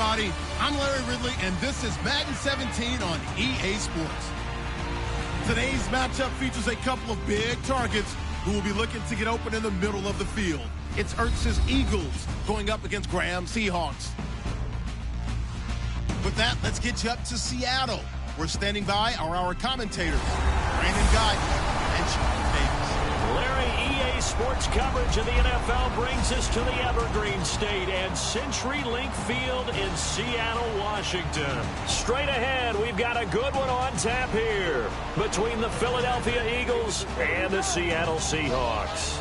everybody. I'm Larry Ridley, and this is Madden 17 on EA Sports. Today's matchup features a couple of big targets who will be looking to get open in the middle of the field. It's Ertz's Eagles going up against Graham's Seahawks. With that, let's get you up to Seattle. We're standing by are our commentators, Brandon Guyton and Charles Davis. Larry, EA Sports coverage of the NFL brings us to the Evergreen State and CenturyLink Field in Seattle, Washington. Straight ahead, we've got a good one on tap here between the Philadelphia Eagles and the Seattle Seahawks.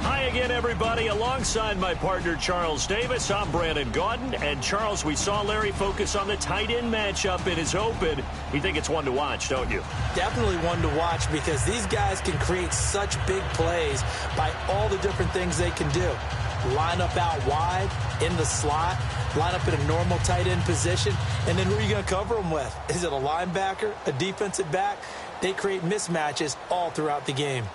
Hi again, everybody. Alongside my partner, Charles Davis, I'm Brandon Guyton. And, Charles, we saw Larry focus on the tight end matchup in his open. You think it's one to watch, don't you? Definitely one to watch because these guys can create such big plays by all the different things they can do. Line up out wide, in the slot, line up in a normal tight end position, and then who are you going to cover them with? Is it a linebacker, a defensive back? They create mismatches all throughout the game.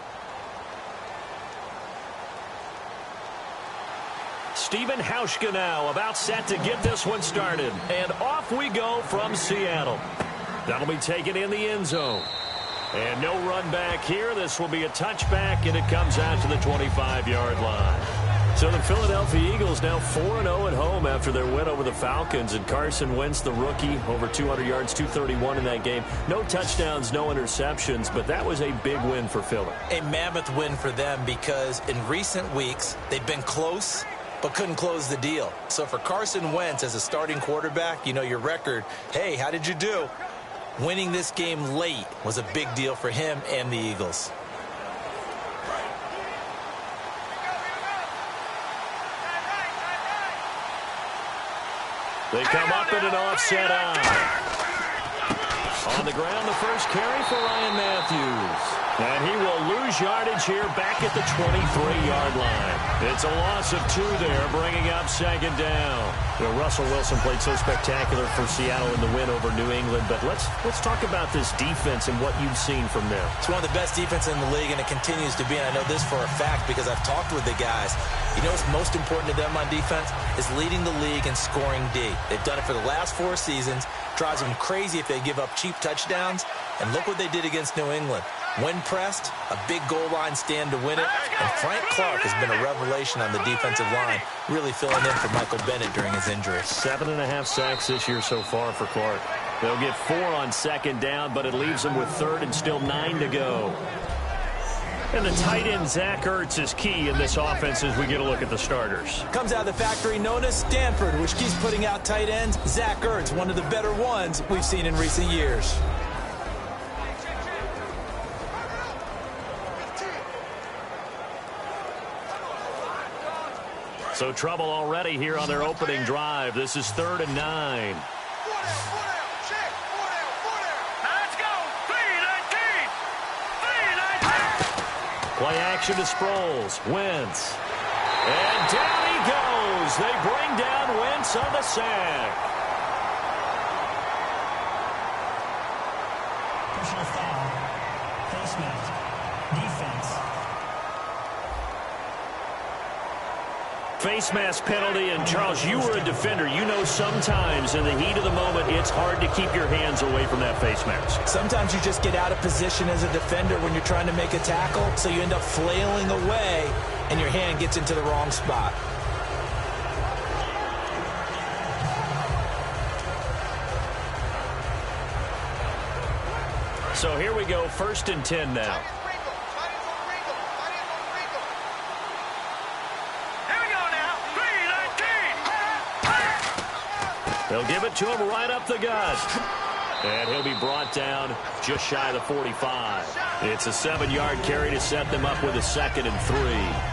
Stephen Hauschka now about set to get this one started. And off we go from Seattle. That'll be taken in the end zone. And no run back here. This will be a touchback, and it comes out to the 25-yard line. So the Philadelphia Eagles now 4-0 at home after their win over the Falcons. And Carson Wentz, the rookie, over 200 yards, 231 in that game. No touchdowns, no interceptions, but that was a big win for Philly. A mammoth win for them because in recent weeks, they've been close, but couldn't close the deal. So for Carson Wentz as a starting quarterback, you know your record. Hey, how did you do? Winning this game late was a big deal for him and the Eagles. They come up in an offset eye. On the ground, the first carry for Ryan Matthews. And he will lose yardage here back at the 23-yard line. It's a loss of 2 there, bringing up second down. You know, Russell Wilson played so spectacular for Seattle in the win over New England, but let's talk about this defense and what you've seen from them. It's one of the best defenses in the league, and it continues to be, and I know this for a fact because I've talked with the guys. You know what's most important to them on defense is leading the league in scoring D. They've done it for the last 4 seasons. Drives them crazy if they give up cheap touchdowns, and look what they did against New England. When pressed, a big goal line stand to win it, and Frank Clark has been a revelation on the defensive line, really filling in for Michael Bennett during his injury. 7.5 sacks this year so far for Clark. They'll get 4 on second down, but it leaves them with third and still 9 to go. And the tight end, Zach Ertz, is key in this offense as we get a look at the starters. Comes out of the factory known as Stanford, which keeps putting out tight ends. Zach Ertz, one of the better ones we've seen in recent years. So trouble already here on their opening drive. This is 3rd and 9. Play action to Sproles. Wentz. And down he goes. They bring down Wentz on the sack. Personal foul. Face mask. Defense. Face mask penalty, and Charles, you were a defender. You know sometimes in the heat of the moment, it's hard to keep your hands away from that face mask. Sometimes you just get out of position as a defender when you're trying to make a tackle, so you end up flailing away, and your hand gets into the wrong spot. So here we go, 1st and 10 now. They'll give it to him right up the gut. And he'll be brought down just shy of the 45. It's a 7-yard carry to set them up with a 2nd and 3.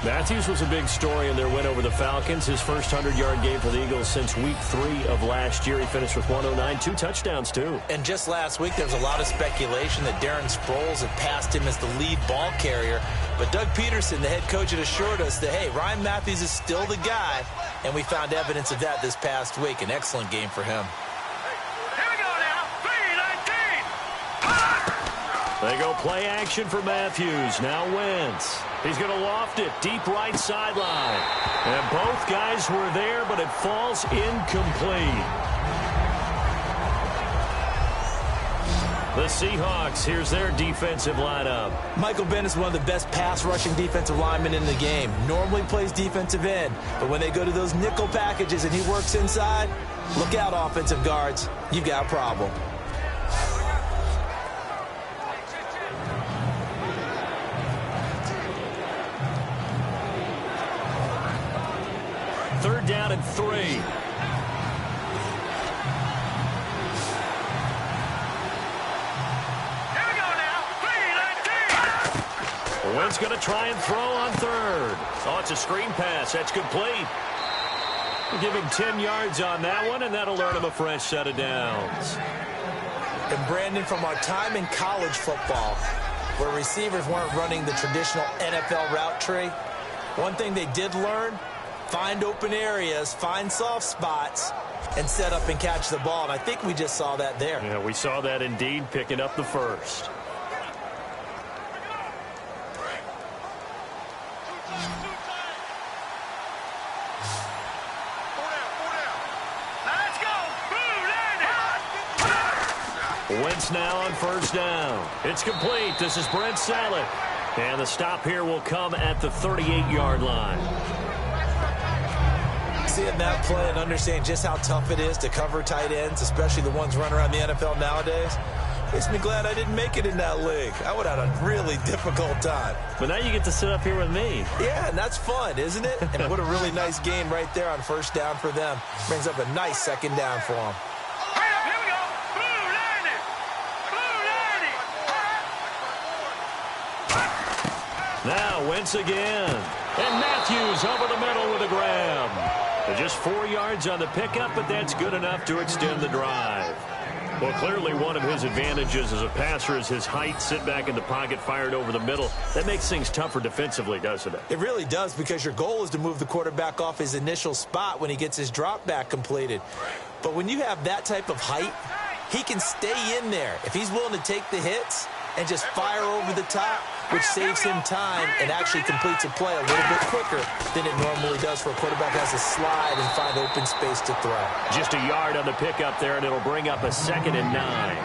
Matthews was a big story in their win over the Falcons. His first 100-yard game for the Eagles since week 3 of last year. He finished with 109, 2 touchdowns, too. And just last week, there was a lot of speculation that Darren Sproles had passed him as the lead ball carrier. But Doug Peterson, the head coach, had assured us that, hey, Ryan Matthews is still the guy. And we found evidence of that this past week. An excellent game for him. They go play action for Matthews. Now Wentz. He's going to loft it deep right sideline. And both guys were there, but it falls incomplete. The Seahawks, here's their defensive lineup. Michael Bennett's one of the best pass-rushing defensive linemen in the game. Normally plays defensive end, but when they go to those nickel packages and he works inside, look out, offensive guards. You've got a problem. Third down and 3. Wentz going to try and throw on third. Oh, it's a screen pass. That's complete. We'll give him 10 yards on that one, and that'll earn him a fresh set of downs. And Brandon, from our time in college football, where receivers weren't running the traditional NFL route tree, one thing they did learn, find open areas, find soft spots, and set up and catch the ball. And I think we just saw that there. Yeah, we saw that indeed, picking up the first. Wentz now on first down. It's complete. This is Brent Saleh. And the stop here will come at the 38-yard line. Seeing that play and understanding just how tough it is to cover tight ends, especially the ones running around the NFL nowadays, makes me glad I didn't make it in that league. I would have had a really difficult time. But now you get to sit up here with me. Yeah, and that's fun, isn't it? And what a really nice game right there on first down for them. Brings up a nice second down for them. Now Wentz again. And Matthews over the middle with a grab. Just 4 yards on the pickup, but that's good enough to extend the drive. Well, clearly one of his advantages as a passer is his height. Sit back in the pocket, fired over the middle. That makes things tougher defensively, doesn't it? It really does, because your goal is to move the quarterback off his initial spot when he gets his drop back completed. But when you have that type of height, he can stay in there. If he's willing to take the hits and just fire over the top, which saves him time and actually completes a play a little bit quicker than it normally does for a quarterback who has to slide and find open space to throw. Just a yard on the pickup there, and it'll bring up a 2nd and 9.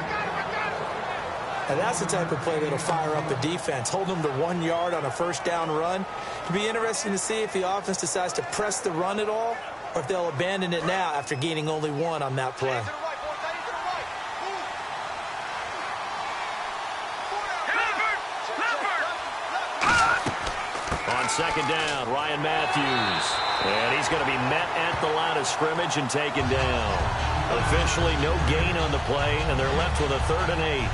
And that's the type of play that'll fire up a defense. Hold them to 1 yard on a first down run. It'll be interesting to see if the offense decides to press the run at all, or if they'll abandon it now after gaining only 1 on that play. On second down, Ryan Matthews. And he's going to be met at the line of scrimmage and taken down. Officially no gain on the play, and they're left with a 3rd and 8.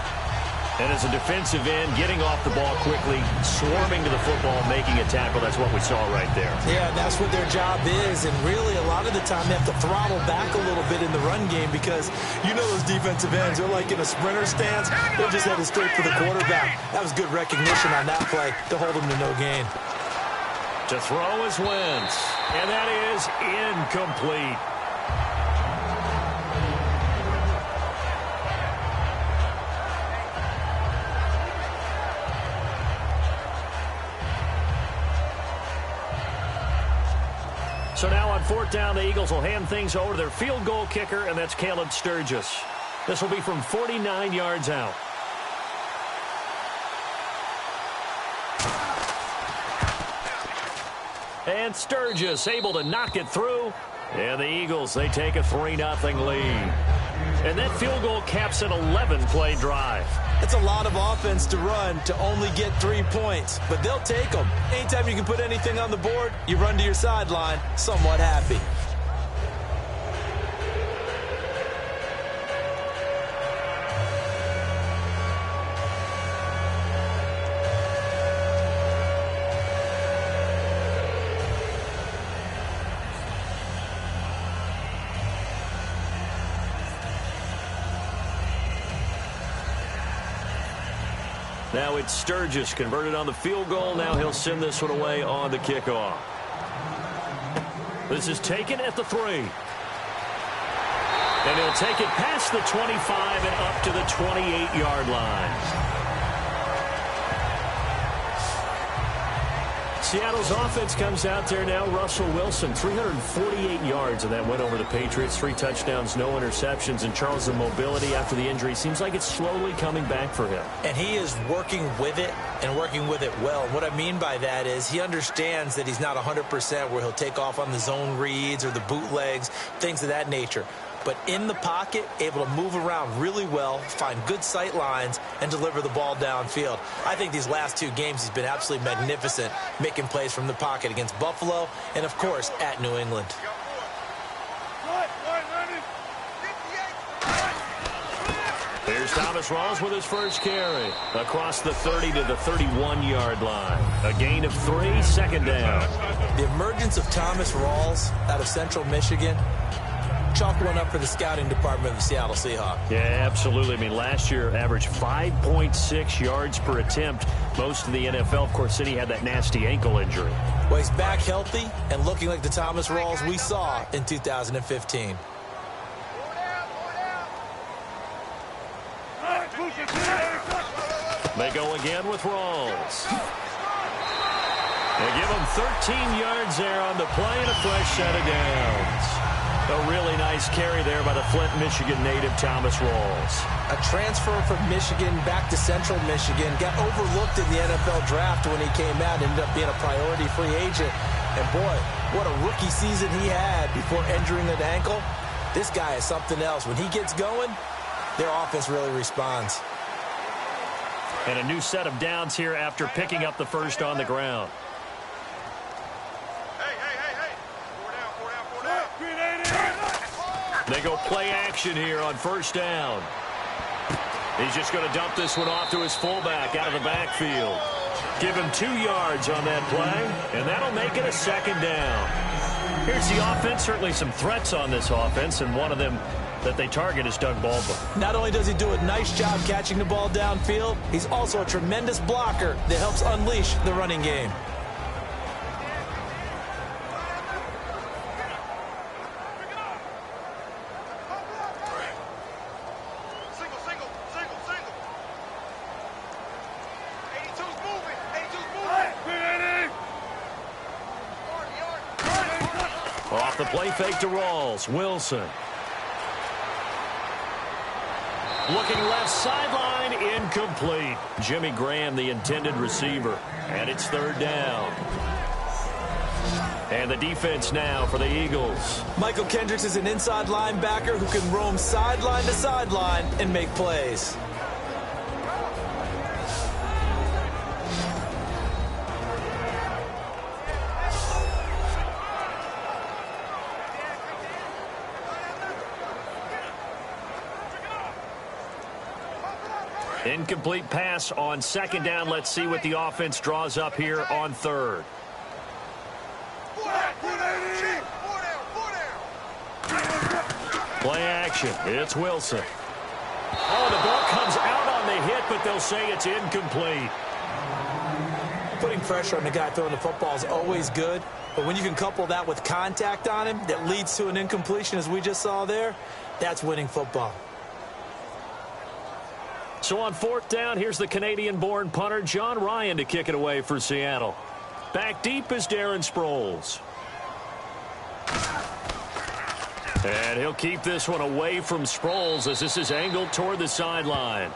And as a defensive end, getting off the ball quickly, swarming to the football, making a tackle. That's what we saw right there. Yeah, that's what their job is. And really, a lot of the time, they have to throttle back a little bit in the run game, because you know those defensive ends, they're like in a sprinter stance. They're just headed straight for the quarterback. That was good recognition on that play to hold them to no gain. To throw is Wentz. And that is incomplete. So now on 4th down, the Eagles will hand things over to their field goal kicker, and that's Caleb Sturgis. This will be from 49 yards out. And Sturgis able to knock it through. And the Eagles, they take a 3-0 lead. And that field goal caps an 11-play drive. It's a lot of offense to run to only get 3 points, but they'll take them. Anytime you can put anything on the board, you run to your sideline somewhat happy. Now it's Sturgis converted on the field goal. Now he'll send this one away on the kickoff. This is taken at the 3. And he'll take it past the 25 and up to the 28-yard line. Seattle's offense comes out there now. Russell Wilson, 348 yards, and that went over the Patriots. 3 touchdowns, no interceptions. And Charles, the mobility after the injury seems like it's slowly coming back for him. And he is working with it and working with it well. What I mean by that is he understands that he's not 100% where he'll take off on the zone reads or the bootlegs, things of that nature. But in the pocket, able to move around really well, find good sight lines, and deliver the ball downfield. I think these last 2 games he's been absolutely magnificent, making plays from the pocket against Buffalo and, of course, at New England. Here's Thomas Rawls with his first carry across the 30 to the 31-yard line. A gain of 3, second down. The emergence of Thomas Rawls out of Central Michigan, chalk one up for the scouting department of the Seattle Seahawks. Yeah, absolutely. I mean, last year averaged 5.6 yards per attempt. Most of the NFL, of course, City had that nasty ankle injury. Well, he's back healthy and looking like the Thomas Rawls we saw in 2015. They go again with Rawls. They give him 13 yards there on the play and a fresh set of downs. A really nice carry there by the Flint, Michigan native Thomas Rawls. A transfer from Michigan back to Central Michigan. Got overlooked in the NFL draft when he came out. Ended up being a priority free agent. And boy, what a rookie season he had before injuring an ankle. This guy is something else. When he gets going, their offense really responds. And a new set of downs here after picking up the first on the ground. They go play action here on first down. He's just going to dump this one off to his fullback out of the backfield. Give him 2 yards on that play, and that'll make it a second down. Here's the offense. Certainly some threats on this offense, and one of them that they target is Doug Baldwin. Not only does he do a nice job catching the ball downfield, he's also a tremendous blocker that helps unleash the running game. Off the play fake to Rawls. Wilson. Looking left sideline, incomplete. Jimmy Graham, the intended receiver. And it's third down. And the defense now for the Eagles. Michael Kendricks is an inside linebacker who can roam sideline to sideline and make plays. Incomplete pass on second down. Let's see what the offense draws up here on third. Play action. It's Wilson. Oh, the ball comes out on the hit, but they'll say it's incomplete. Putting pressure on the guy throwing the football is always good, but when you can couple that with contact on him that leads to an incompletion, as we just saw there, that's winning football. So on fourth down, here's the Canadian-born punter John Ryan to kick it away for Seattle. Back deep is Darren Sproles. And he'll keep this one away from Sproles as this is angled toward the sideline.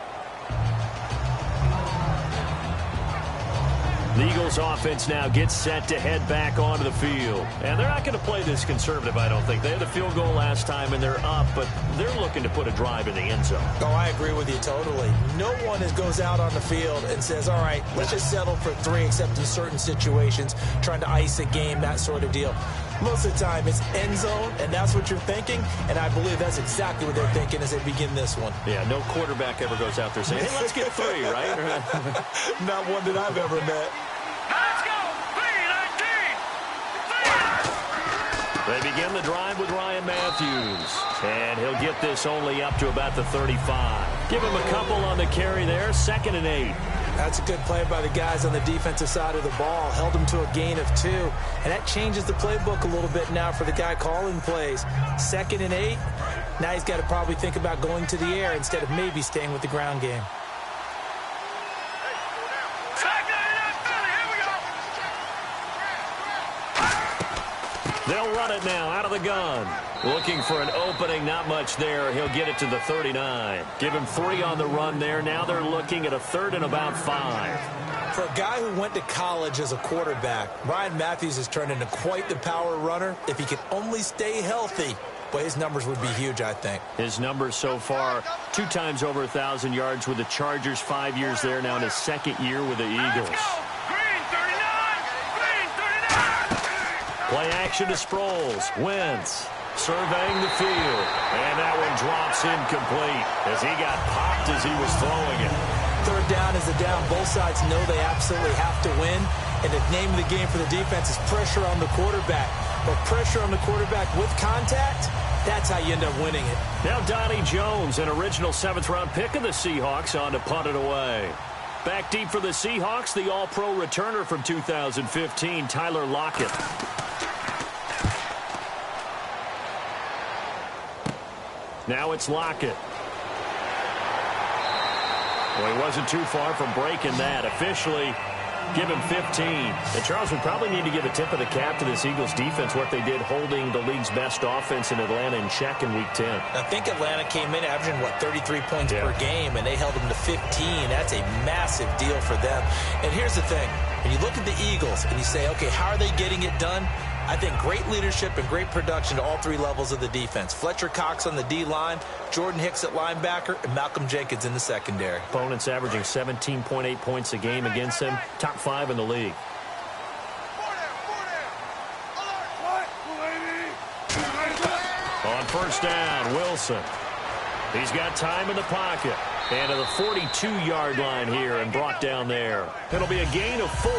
The Eagles offense now gets set to head back onto the field. And they're not going to play this conservative, I don't think. They had the field goal last time, and they're up, but they're looking to put a drive in the end zone. Oh, I agree with you totally. No one goes out on the field and says, all right, let's just settle for 3, except in certain situations, trying to ice a game, that sort of deal. Most of the time, it's end zone, and that's what you're thinking, and I believe that's exactly what they're thinking as they begin this one. Yeah, no quarterback ever goes out there saying, hey, let's get 3, right? Not one that I've ever met. Let's go! 3-19! They begin the drive with Ryan Matthews, and he'll get this only up to about the 35. Give him a couple on the carry there, 2nd and 8. That's a good play by the guys on the defensive side of the ball. Held him to a gain of 2. And that changes the playbook a little bit now for the guy calling plays. 2nd and 8. Now he's got to probably think about going to the air instead of maybe staying with the ground game. They'll run it now out of the gun. Looking for an opening, not much there. He'll get it to the 39. Give him 3 on the run there. Now they're looking at a 3rd and about 5. For a guy who went to college as a quarterback, Ryan Matthews has turned into quite the power runner. If he could only stay healthy, but his numbers would be huge, I think. His numbers so far, 2 times over 1,000 yards with the Chargers, 5 years there now in his 2nd year with the Eagles. Play action to Sproles. Wentz surveying the field. And that one drops incomplete as he got popped as he was throwing it. 3rd down is a down. Both sides know they absolutely have to win. And the name of the game for the defense is pressure on the quarterback. But pressure on the quarterback with contact, that's how you end up winning it. Now Donnie Jones, an original 7th-round pick of the Seahawks, on to punt it away. Back deep for the Seahawks, the All-Pro returner from 2015, Tyler Lockett. Now it's Lockett. Well, he wasn't too far from breaking that. Officially, give him 15. And Charles, we probably need to give a tip of the cap to this Eagles defense, what they did holding the league's best offense in Atlanta in check in Week 10. I think Atlanta came in averaging, 33 points per game, and they held them to 15. That's a massive deal for them. And here's the thing. When you look at the Eagles and you say, okay, how are they getting it done? I think great leadership and great production to all 3 levels of the defense. Fletcher Cox on the D-line, Jordan Hicks at linebacker, and Malcolm Jenkins in the secondary. Opponents averaging 17.8 points a game against him, top 5 in the league. On 1st down, Wilson. He's got time in the pocket. And to the 42-yard line here and brought down there. It'll be a gain of 4,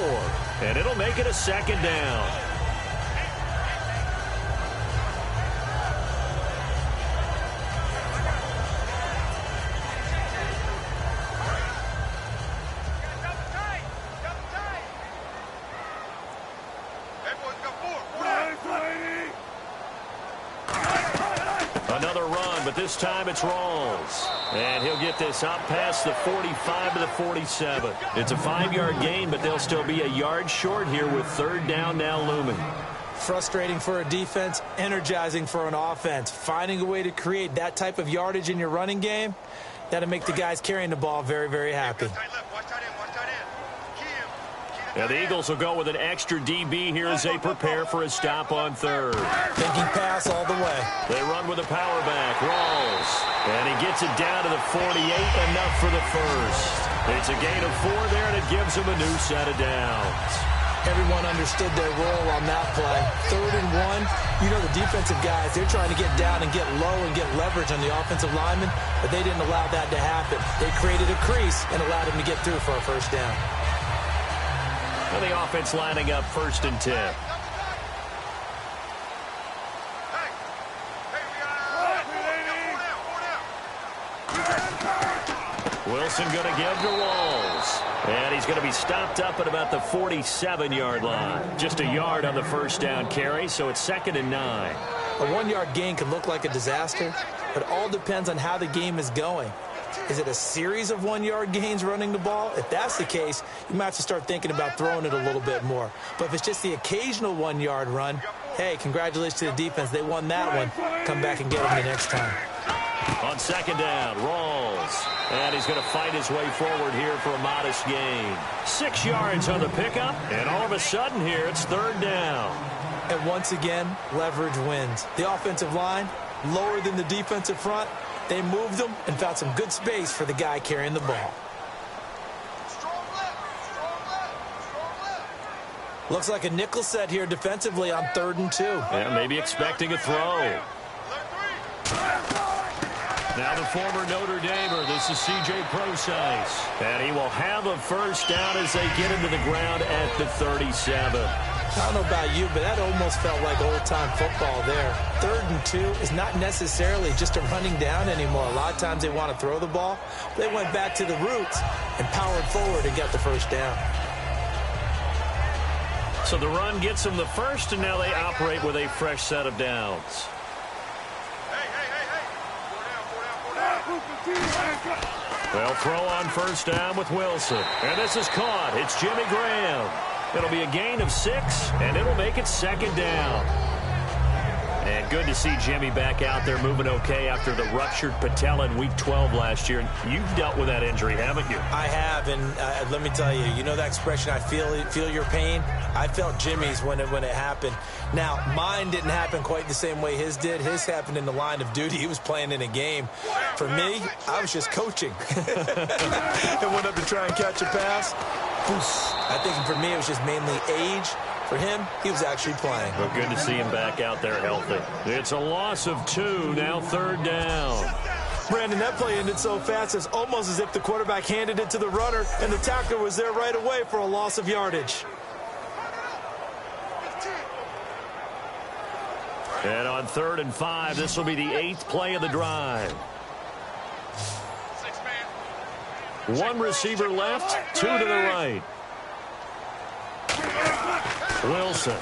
and it'll make it a 2nd down. This time it's Rawls. And he'll get this up past the 45 to the 47. It's a 5-yard gain, but they'll still be a yard short here with 3rd down now looming. Frustrating for a defense, energizing for an offense. Finding a way to create that type of yardage in your running game, that'll make the guys carrying the ball very, very happy. Now the Eagles will go with an extra DB here as they prepare for a stop on 3rd. Thinking pass all the way. They run with a power back. Rawls. And he gets it down to the 48, enough for the 1st. It's a gain of 4 there, and it gives them a new set of downs. Everyone understood their role on that play. 3rd and 1, you know the defensive guys, they're trying to get down and get low and get leverage on the offensive lineman, but they didn't allow that to happen. They created a crease and allowed him to get through for a 1st down. And the offense lining up 1st and 10. Wilson going to give to Rawls. And he's going to be stopped up at about the 47-yard line. Just a yard on the 1st down carry, so it's 2nd and 9. A 1-yard gain can look like a disaster, but it all depends on how the game is going. Is it a series of 1-yard gains running the ball? If that's the case, you might have to start thinking about throwing it a little bit more. But if it's just the occasional 1-yard run, hey, congratulations to the defense. They won that one. Come back and get them the next time. On 2nd down, Rawls. And he's going to fight his way forward here for a modest gain. 6 yards on the pickup, and all of a sudden here it's 3rd down. And once again, leverage wins. The offensive line, lower than the defensive front. They moved them and found some good space for the guy carrying the ball. Looks like a nickel set here defensively on 3rd and 2. Yeah, maybe expecting a throw. Now the former Notre Damer, this is C.J. Prosise. And he will have a 1st down as they get into the ground at the 37. I don't know about you, but that almost felt like old-time football there. 3rd and 2 is not necessarily just a running down anymore. A lot of times they want to throw the ball. They went back to the roots and powered forward and got the 1st down. So the run gets them the 1st, and now they operate with a fresh set of downs. They'll throw on 1st down with Wilson. And this is caught. It's Jimmy Graham. It'll be a gain of 6, and it'll make it 2nd down. And good to see Jimmy back out there moving okay after the ruptured patella in Week 12 last year. You've dealt with that injury, haven't you? I have, and let me tell you, you know that expression, I feel your pain? I felt Jimmy's when it happened. Now, mine didn't happen quite the same way his did. His happened in the line of duty. He was playing in a game. For me, I was just coaching. And went up to try and catch a pass. I think for me, it was just mainly age. For him, he was actually playing. Well, good to see him back out there healthy. It's a loss of 2, now 3rd down. Brandon, that play ended so fast, it's almost as if the quarterback handed it to the runner, and the tackler was there right away for a loss of yardage. And on 3rd and 5, this will be the 8th play of the drive. 1 receiver left, 2 to the right. Wilson.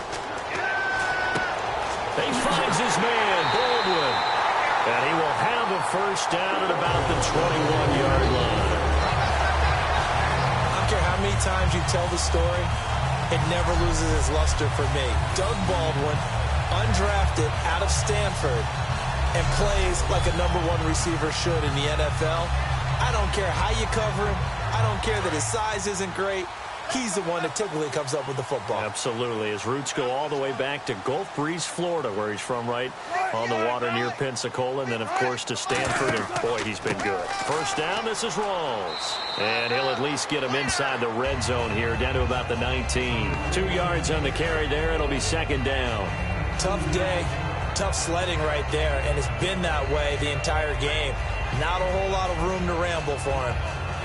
He finds his man, Baldwin. And he will have a first down at about the 21-yard line. I don't care how many times you tell the story, it never loses its luster for me. Doug Baldwin, undrafted out of Stanford, and plays like a #1 receiver should in the NFL. I don't care how you cover him. I don't care that his size isn't great. He's the one that typically comes up with the football. Absolutely. His roots go all the way back to Gulf Breeze, Florida, where he's from, right on the water near Pensacola, and then, of course, to Stanford, and, boy, he's been good. First down, this is Rawls. And he'll at least get him inside the red zone here, down to about the 19. 2 yards on the carry there. It'll be 2nd down. Tough day, tough sledding right there, and it's been that way the entire game. Not a whole lot of room to ramble for him.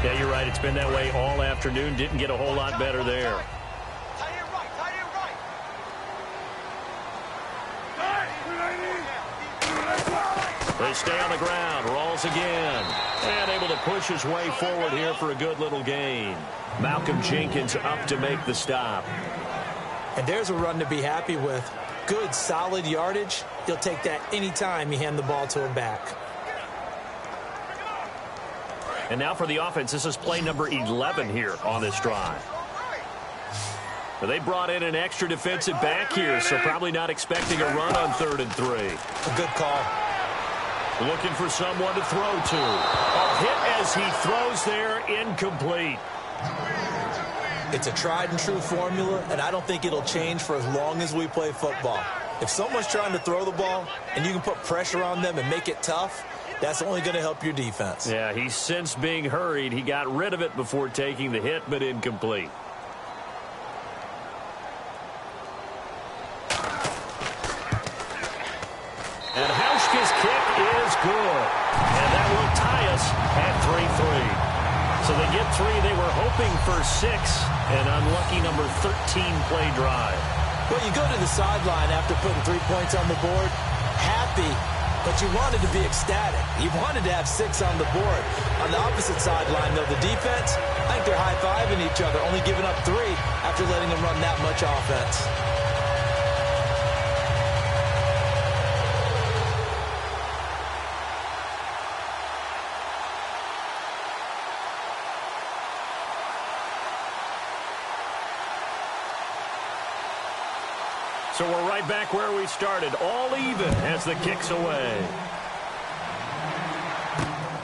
Yeah, you're right. It's been that way all afternoon. Didn't get a whole lot better there. They stay on the ground. Rawls again. And able to push his way forward here for a good little gain. Malcolm Jenkins up to make the stop. And there's a run to be happy with. Good, solid yardage. He'll take that anytime you hand the ball to him back. And now for the offense, this is play number 11 here on this drive. They brought in an extra defensive back here, so probably not expecting a run on 3rd and 3. A good call. Looking for someone to throw to. A hit as he throws there, incomplete. It's a tried and true formula, and I don't think it'll change for as long as we play football. If someone's trying to throw the ball and you can put pressure on them and make it tough, that's only going to help your defense. Yeah, he's since being hurried. He got rid of it before taking the hit, but incomplete. And Hauschka's kick is good. And that will tie us at 3-3. So they get 3. They were hoping for 6. An unlucky number 13 play drive. Well, you go to the sideline after putting 3 points on the board, happy, but you wanted to be ecstatic. You wanted to have 6 on the board. On the opposite sideline, though, the defense, I think they're high-fiving each other, only giving up 3 after letting them run that much offense. So we're right back where we started, all even as the kick's away.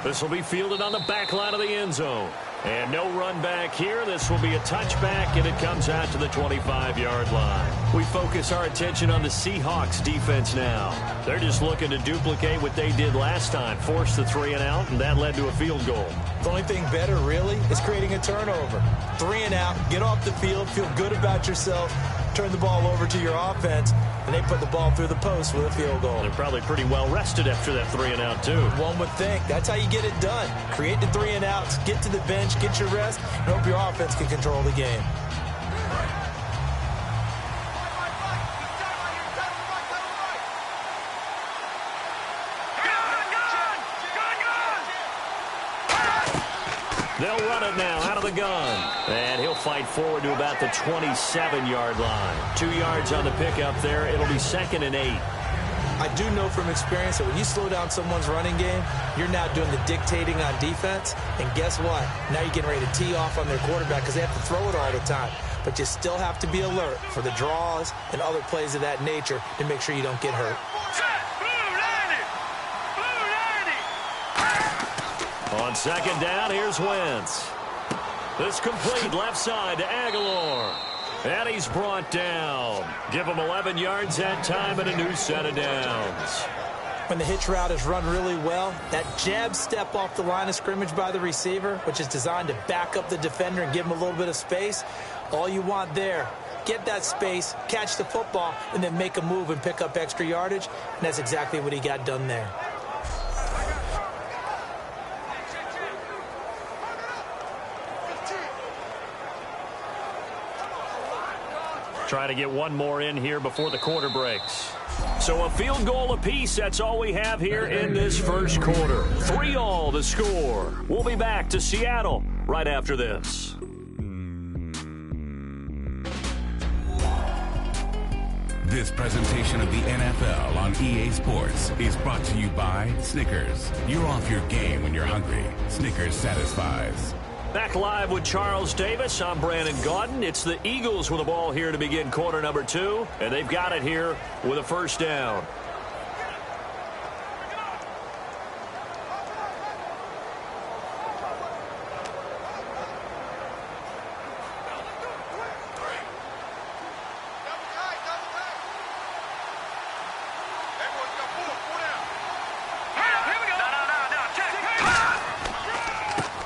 This will be fielded on the back line of the end zone. And no run back here. This will be a touchback, and it comes out to the 25-yard line. We focus our attention on the Seahawks defense now. They're just looking to duplicate what they did last time, force the 3 and out, and that led to a field goal. The only thing better, really, is creating a turnover. 3 and out, get off the field, feel good about yourself, turn the ball over to your offense, and they put the ball through the post with a field goal. They're probably pretty well rested after that 3 and out, too. One would think. That's how you get it done. Create the 3 and outs, get to the bench, get your rest, and hope your offense can control the game. They'll run it now out of the gun. And he'll fight forward to about the 27-yard line. 2 yards on the pickup there. It'll be 2nd and 8. I do know from experience that when you slow down someone's running game, you're now doing the dictating on defense. And guess what? Now you're getting ready to tee off on their quarterback because they have to throw it all the time. but you still have to be alert for the draws and other plays of that nature to make sure you don't get hurt. On second down, here's Wentz. This complete left side to Aguilar. And he's brought down. Give him 11 yards that time and a new set of downs. When the hitch route is run really well, that jab step off the line of scrimmage by the receiver, which is designed to back up the defender and give him a little bit of space, all you want there, get that space, catch the football, and then make a move and pick up extra yardage, and that's exactly what he got done there. Try to get one more in here before the quarter breaks. So a field goal apiece, that's all we have here in this first quarter. 3-all the score. We'll be back to Seattle right after this. This presentation of the NFL on EA Sports is brought to you by Snickers. You're off your game when you're hungry. Snickers satisfies. Back live with Charles Davis. I'm Brandon Gaudin. It's the Eagles with the ball here to begin quarter number 2, and they've got it here with a first down.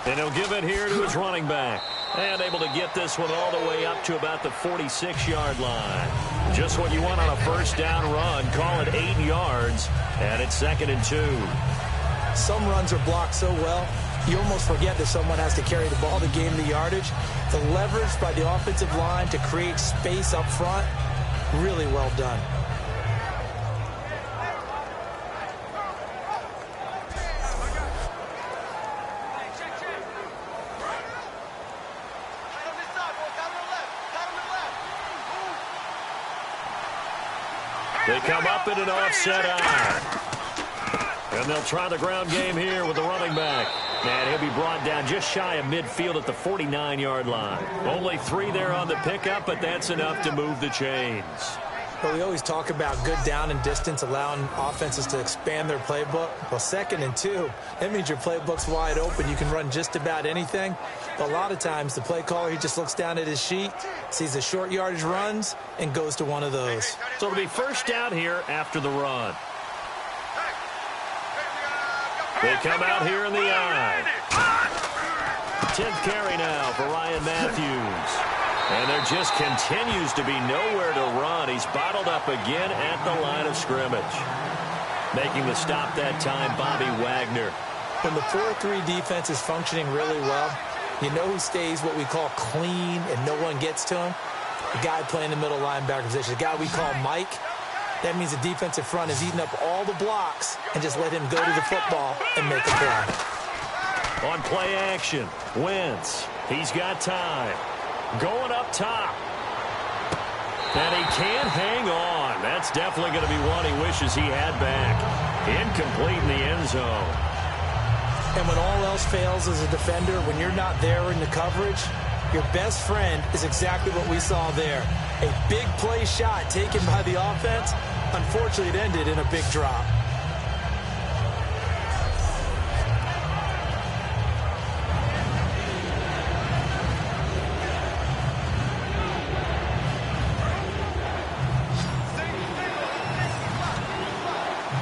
And he'll give it here to his running back. And able to get this one all the way up to about the 46-yard line. Just what you want on a first down run. Call it 8 yards. And it's 2nd and 2. Some runs are blocked so well, you almost forget that someone has to carry the ball to gain the yardage. The leverage by the offensive line to create space up front, really well done. They come up in an offset eye. And they'll try the ground game here with the running back. And he'll be brought down just shy of midfield at the 49-yard line. Only 3 there on the pickup, but that's enough to move the chains. Well, we always talk about good down and distance, allowing offenses to expand their playbook. Well, 2nd and 2, that means your playbook's wide open. You can run just about anything. But a lot of times, the play caller, he just looks down at his sheet, sees the short yardage runs, and goes to one of those. So it'll be first down here after the run. They come out here in the eye. 10th carry now for Ryan Matthews. And there just continues to be nowhere to run. He's bottled up again at the line of scrimmage. Making the stop that time, Bobby Wagner. When the 4-3 defense is functioning really well, you know who stays what we call clean and no one gets to him? The guy playing the middle linebacker position, the guy we call Mike. That means the defensive front is eating up all the blocks and just let him go to the football and make a play. On play action, Wentz. He's got time. Going up top. And he can't hang on. That's definitely going to be one he wishes he had back. Incomplete in the end zone. And when all else fails as a defender, when you're not there in the coverage, your best friend is exactly what we saw there. A big play shot taken by the offense. Unfortunately, it ended in a big drop.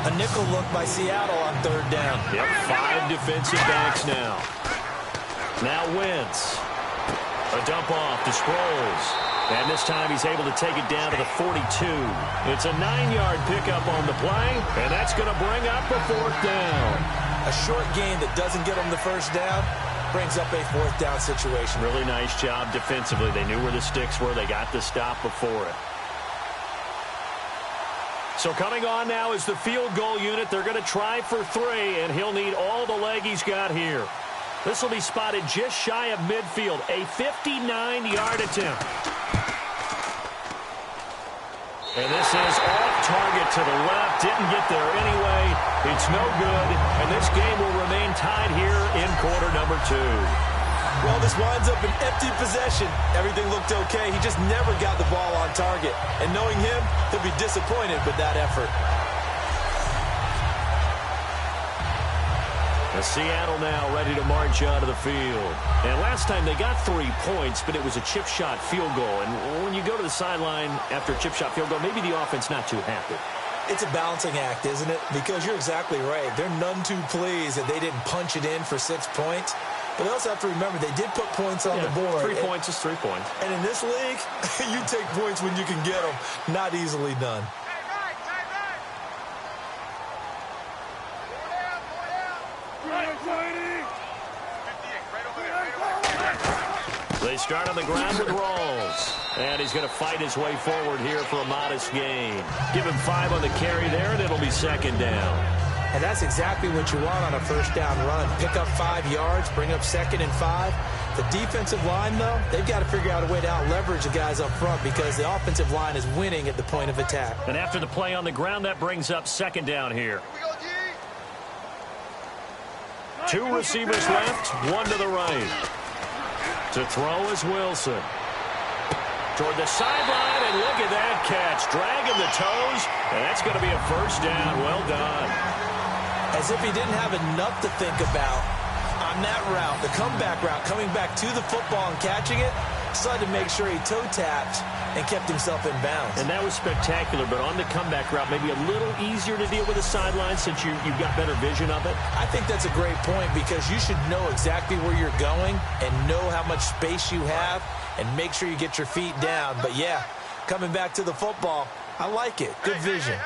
A nickel look by Seattle on 3rd down. Yep, 5 defensive backs now. Now Wentz. A dump off to Sproles. And this time he's able to take it down to the 42. It's a 9-yard pickup on the play, and that's going to bring up a 4th down. A short gain that doesn't get him the first down brings up a 4th down situation. Really nice job defensively. They knew where the sticks were. They got the stop before it. So coming on now is the field goal unit. They're going to try for 3, and he'll need all the leg he's got here. This will be spotted just shy of midfield. A 59-yard attempt. And this is off target to the left. Didn't get there anyway. It's no good. And this game will remain tied here in quarter number 2. Well, this winds up an empty possession. Everything looked okay. He just never got the ball on target. And knowing him, he'll be disappointed with that effort. Seattle now ready to march onto the field. And last time they got 3 points, but it was a chip shot field goal. And when you go to the sideline after a chip shot field goal, maybe the offense not too happy. It's a balancing act, isn't it? Because you're exactly right. They're none too pleased that they didn't punch it in for 6 points. But they also have to remember they did put points on the board. 3 points is 3 points. And in this league, you take points when you can get them. Not easily done. They start on the ground with Rawls. And he's going to fight his way forward here for a modest gain. Give him 5 on the carry there, and it'll be 2nd down. And that's exactly what you want on a first down run. Pick up 5 yards, bring up 2nd and 5. The defensive line, though, they've got to figure out a way to out-leverage the guys up front because the offensive line is winning at the point of attack. And after the play on the ground, that brings up 2nd down here. 2 receivers left, 1 to the right. To throw is Wilson. Toward the sideline, and look at that catch. Dragging the toes, and that's going to be a 1st down. Well done. As if he didn't have enough to think about on that route, the comeback route, coming back to the football and catching it, decided to make sure he toe-tapped and kept himself in bounds. And that was spectacular, but on the comeback route, maybe a little easier to deal with the sideline since you've got better vision of it. I think that's a great point because you should know exactly where you're going and know how much space you have and make sure you get your feet down. But, yeah, coming back to the football, I like it. Good vision.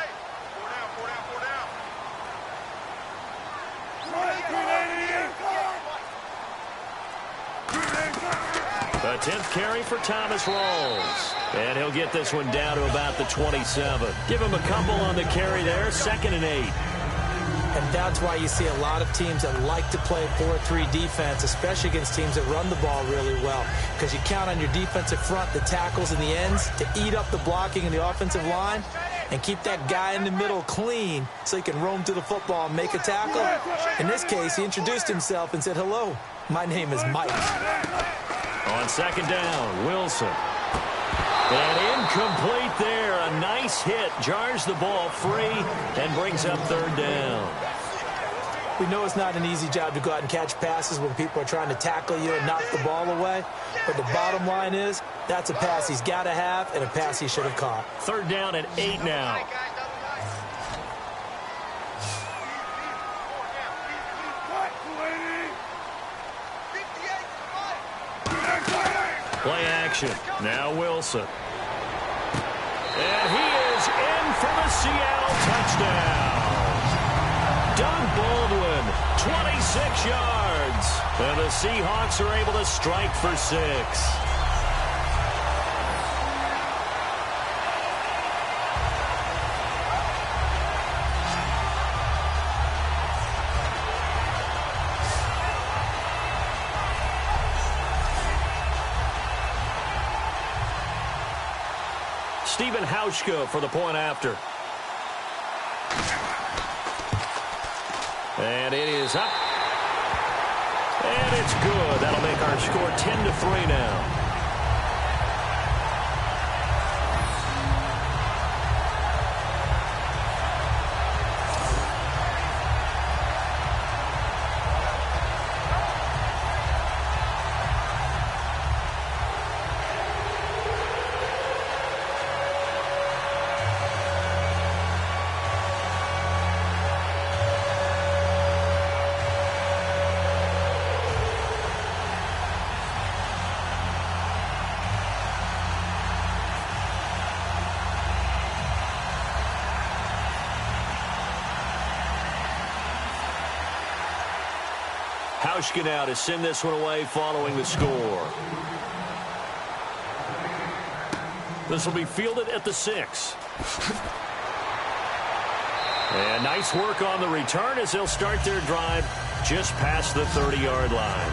The 10th carry for Thomas Rawls. And he'll get this one down to about the 27. Give him a couple on the carry there. 2nd and 8. And that's why you see a lot of teams that like to play 4-3 defense, especially against teams that run the ball really well. Because you count on your defensive front, the tackles and the ends, to eat up the blocking in the offensive line and keep that guy in the middle clean so he can roam through the football and make a tackle. In this case, he introduced himself and said, "Hello, my name is Mike." On 2nd down, Wilson. And incomplete there. A nice hit. Jars the ball free and brings up 3rd down. We know it's not an easy job to go out and catch passes when people are trying to tackle you and knock the ball away. But the bottom line is that's a pass he's got to have and a pass he should have caught. 3rd down and 8 now. Play action. Now Wilson. And he is in for the Seattle touchdown. Doug Baldwin, 26 yards. And the Seahawks are able to strike for 6. Stephen Hauschka for the point after. And it is up. And it's good. That'll make our score 10-3 now. Hauschka now to send this one away following the score. This will be fielded at the 6. And nice work on the return as they'll start their drive just past the 30-yard line.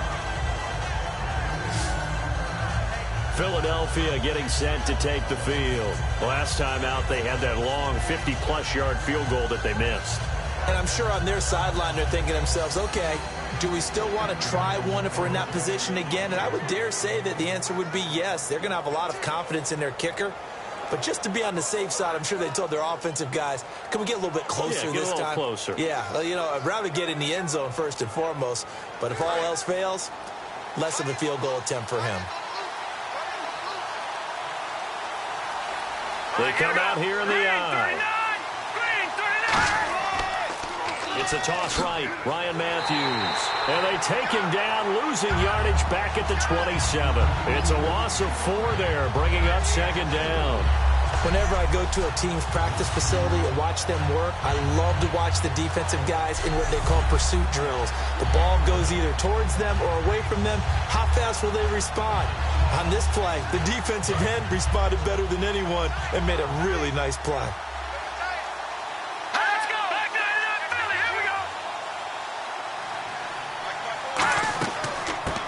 Philadelphia getting set to take the field. Last time out, they had that long 50-plus yard field goal that they missed. And I'm sure on their sideline they're thinking to themselves, okay, do we still want to try one if we're in that position again? And I would dare say that the answer would be yes. They're going to have a lot of confidence in their kicker. But just to be on the safe side, I'm sure they told their offensive guys, can we get a little bit closer this time? Closer. Yeah, well, you know, I'd rather get in the end zone first and foremost. But if all else fails, less of a field goal attempt for him. They come out here in the eye. It's a toss right. Ryan Matthews. And they take him down, losing yardage back at the 27. It's a loss of 4 there, bringing up second down. Whenever I go to a team's practice facility and watch them work, I love to watch the defensive guys in what they call pursuit drills. The ball goes either towards them or away from them. How fast will they respond? On this play, the defensive end responded better than anyone and made a really nice play.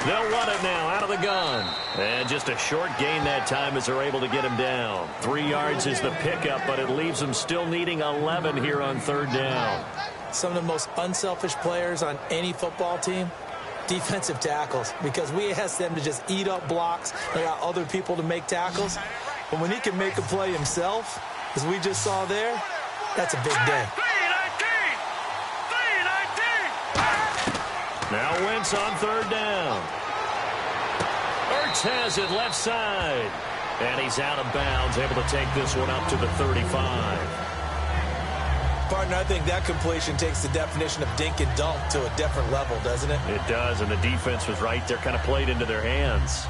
They'll run it now out of the gun. And just a short gain that time as they're able to get him down. 3 yards is the pickup, but it leaves them still needing 11 here on third down. Some of the most unselfish players on any football team, defensive tackles, because we ask them to just eat up blocks and allow other people to make tackles. But when he can make a play himself, as we just saw there, that's a big day. Now Wentz on third down. Ertz has it left side. And he's out of bounds, able to take this one up to the 35. Partner, I think that completion takes the definition of dink and dunk to a different level, doesn't it? It does, and the defense was right there, kind of played into their hands.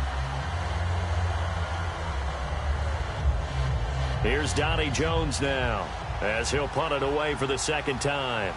Here's Donnie Jones now, as he'll punt it away for the second time.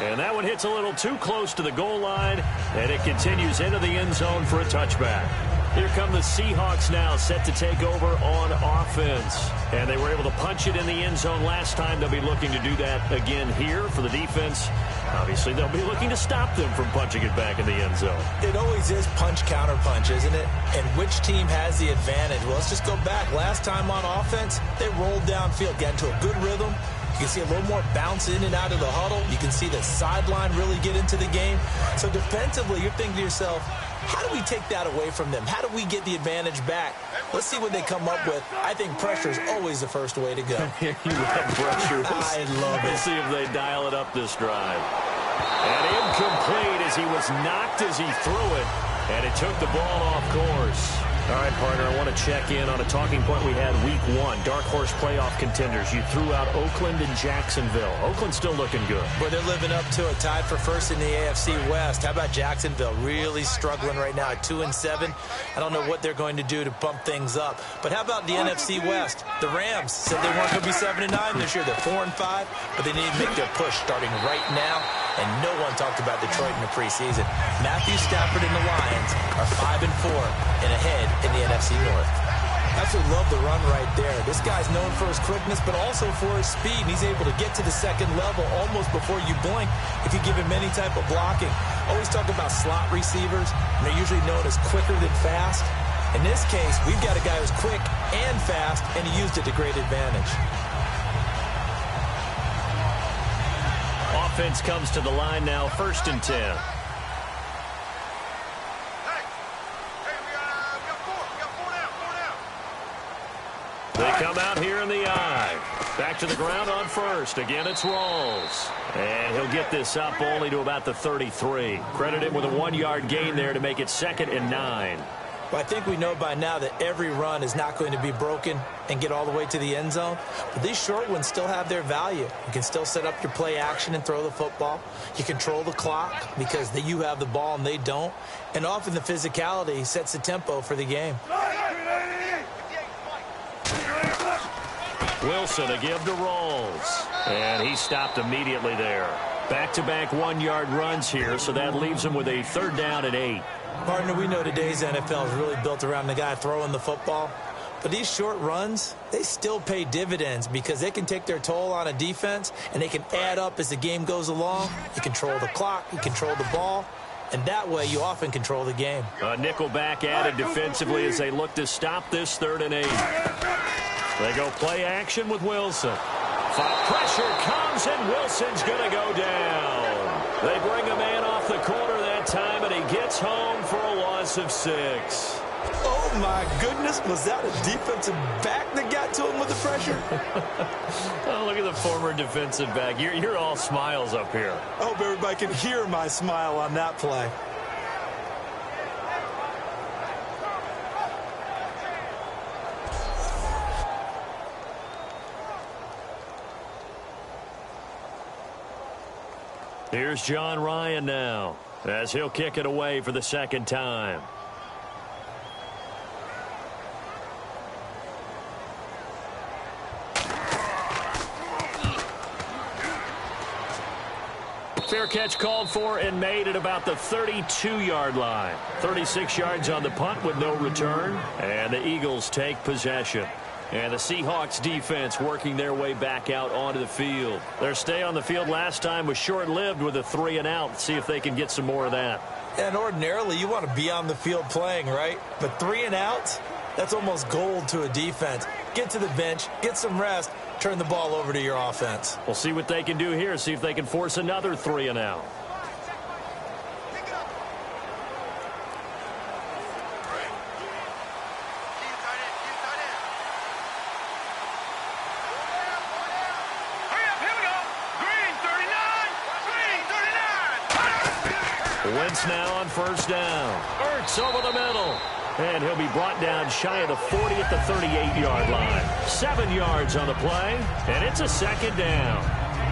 And that one hits a little too close to the goal line, and it continues into the end zone for a touchback. Here come the Seahawks now, set to take over on offense. And they were able to punch it in the end zone last time. They'll be looking to do that again here for the defense. Obviously, they'll be looking to stop them from punching it back in the end zone. It always is punch-counter-punch, isn't it? And which team has the advantage? Well, let's just go back. Last time on offense, they rolled downfield, got into a good rhythm. You can see a little more bounce in and out of the huddle. You can see the sideline really get into the game. So defensively, you're thinking to yourself, how do we take that away from them? How do we get the advantage back? Let's see what they come up with. I think pressure is always the first way to go. You love pressure. I love it. Let's see if they dial it up this drive. And incomplete as he was knocked as he threw it. And it took the ball off course. All right, partner, I want to check in on a talking point we had week 1. Dark horse playoff contenders. You threw out Oakland and Jacksonville. Oakland's still looking good. Well, they're living up to it, tied for first in the AFC West. How about Jacksonville? Really struggling right now at 2-7. I don't know what they're going to do to bump things up. But how about the NFC West? The Rams said they weren't going to be 7-9 this year. They're 4-5, but they need to make their push starting right now. And no one talked about Detroit in the preseason. Matthew Stafford and the Lions are 5-4 and ahead in the NFC North. Absolutely love the run right there. This guy's known for his quickness, but also for his speed. And he's able to get to the second level almost before you blink if you give him any type of blocking. Always talk about slot receivers, and they're usually known as quicker than fast. In this case, we've got a guy who's quick and fast, and he used it to great advantage. Offense comes to the line now, 1st and 10. They come out here in the eye. Back to the ground on first. Again, it's Rawls. And he'll get this up only to about the 33. Credit him with a 1-yard gain there to make it 2nd and 9. Well, I think we know by now that every run is not going to be broken and get all the way to the end zone. But these short ones still have their value. You can still set up your play action and throw the football. You control the clock because you have the ball and they don't. And often the physicality sets the tempo for the game. Wilson, a give to Rawls. And he stopped immediately there. Back-to-back 1-yard runs here, so that leaves him with a 3rd down and 8. Partner, we know today's NFL is really built around the guy throwing the football. But these short runs, they still pay dividends because they can take their toll on a defense, and they can add up as the game goes along. You control the clock, you control the ball, and that way you often control the game. A nickel back added defensively as they look to stop this 3rd and 8. They go play action with Wilson. Pressure comes, and Wilson's going to go down. They bring a man off the corner that time, and he gets home for a loss of 6. Oh, my goodness. Was that a defensive back that got to him with the pressure? Oh, look at the former defensive back. You're all smiles up here. I hope everybody can hear my smile on that play. Here's John Ryan now as he'll kick it away for the 2nd time. Fair catch called for and made at about the 32-yard line. 36 yards on the punt with no return. And the Eagles take possession. And the Seahawks defense working their way back out onto the field. Their stay on the field last time was short-lived with a 3-and-out. See if they can get some more of that. And ordinarily, you want to be on the field playing, right? But 3-and-outs, that's almost gold to a defense. Get to the bench, get some rest, turn the ball over to your offense. We'll see what they can do here. See if they can force another 3-and-out. Wentz now on 1st down. Ertz over the middle. And he'll be brought down shy of the 40 at the 38-yard line. 7 yards on the play, and it's a 2nd down.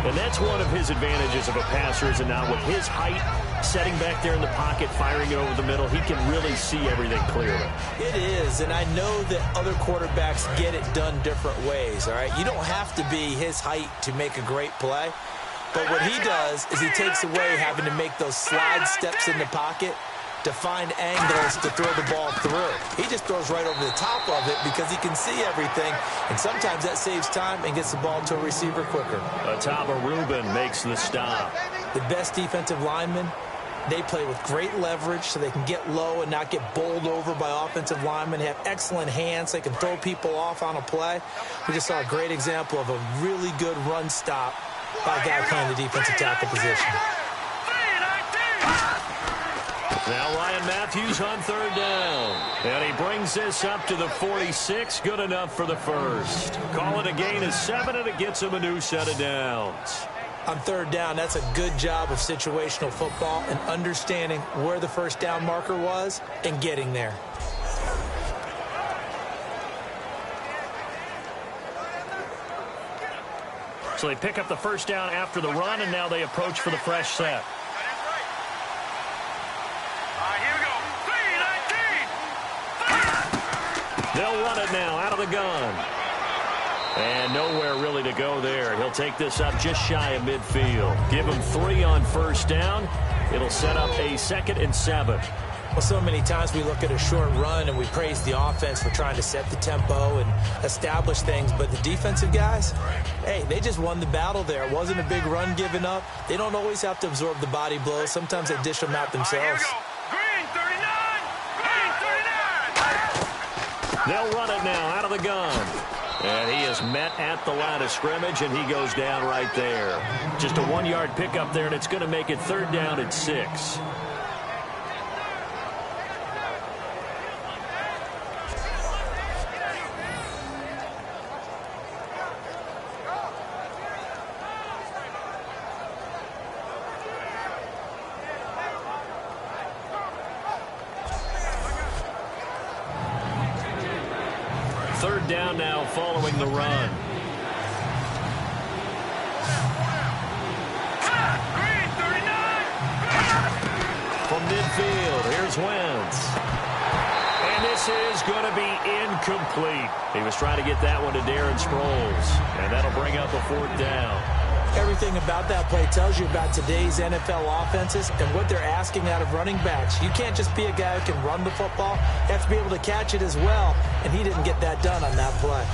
And that's one of his advantages of a passer, is now with his height, setting back there in the pocket, firing it over the middle, he can really see everything clearly. It is, and I know that other quarterbacks get it done different ways, all right? You don't have to be his height to make a great play. But what he does is he takes away having to make those slide steps in the pocket to find angles to throw the ball through. He just throws right over the top of it because he can see everything, and sometimes that saves time and gets the ball to a receiver quicker. Ataba Rubin makes the stop. The best defensive linemen, they play with great leverage so they can get low and not get bowled over by offensive linemen. They have excellent hands. They can throw people off on a play. We just saw a great example of a really good run stop by a guy playing the defensive tackle position. Now Ryan Matthews on 3rd down. And he brings this up to the 46. Good enough for the 1st. Call it a gain of 7, and it gets him a new set of downs. On 3rd down, that's a good job of situational football and understanding where the 1st down marker was and getting there. So they pick up the 1st down after the run, and now they approach for the fresh set. They'll run it now out of the gun. And nowhere really to go there. He'll take this up just shy of midfield. Give him 3 on 1st down. It'll set up a 2nd and 7. Well, so many times we look at a short run and we praise the offense for trying to set the tempo and establish things. But the defensive guys, hey, they just won the battle there. It wasn't a big run given up. They don't always have to absorb the body blows. Sometimes they dish them out themselves. They'll run it now out of the gun. And he is met at the line of scrimmage, and he goes down right there. Just a 1-yard pickup there, and it's going to make it 3rd down at 6. Down now following the run. From midfield, here's Wentz. And this is going to be incomplete. He was trying to get that one to Darren Sproles. And that'll bring up a 4th down. Everything about that play tells you about today's NFL offenses and what they're asking out of running backs. You can't just be a guy who can run the football. You have to be able to catch it as well, and he didn't get that done on that play.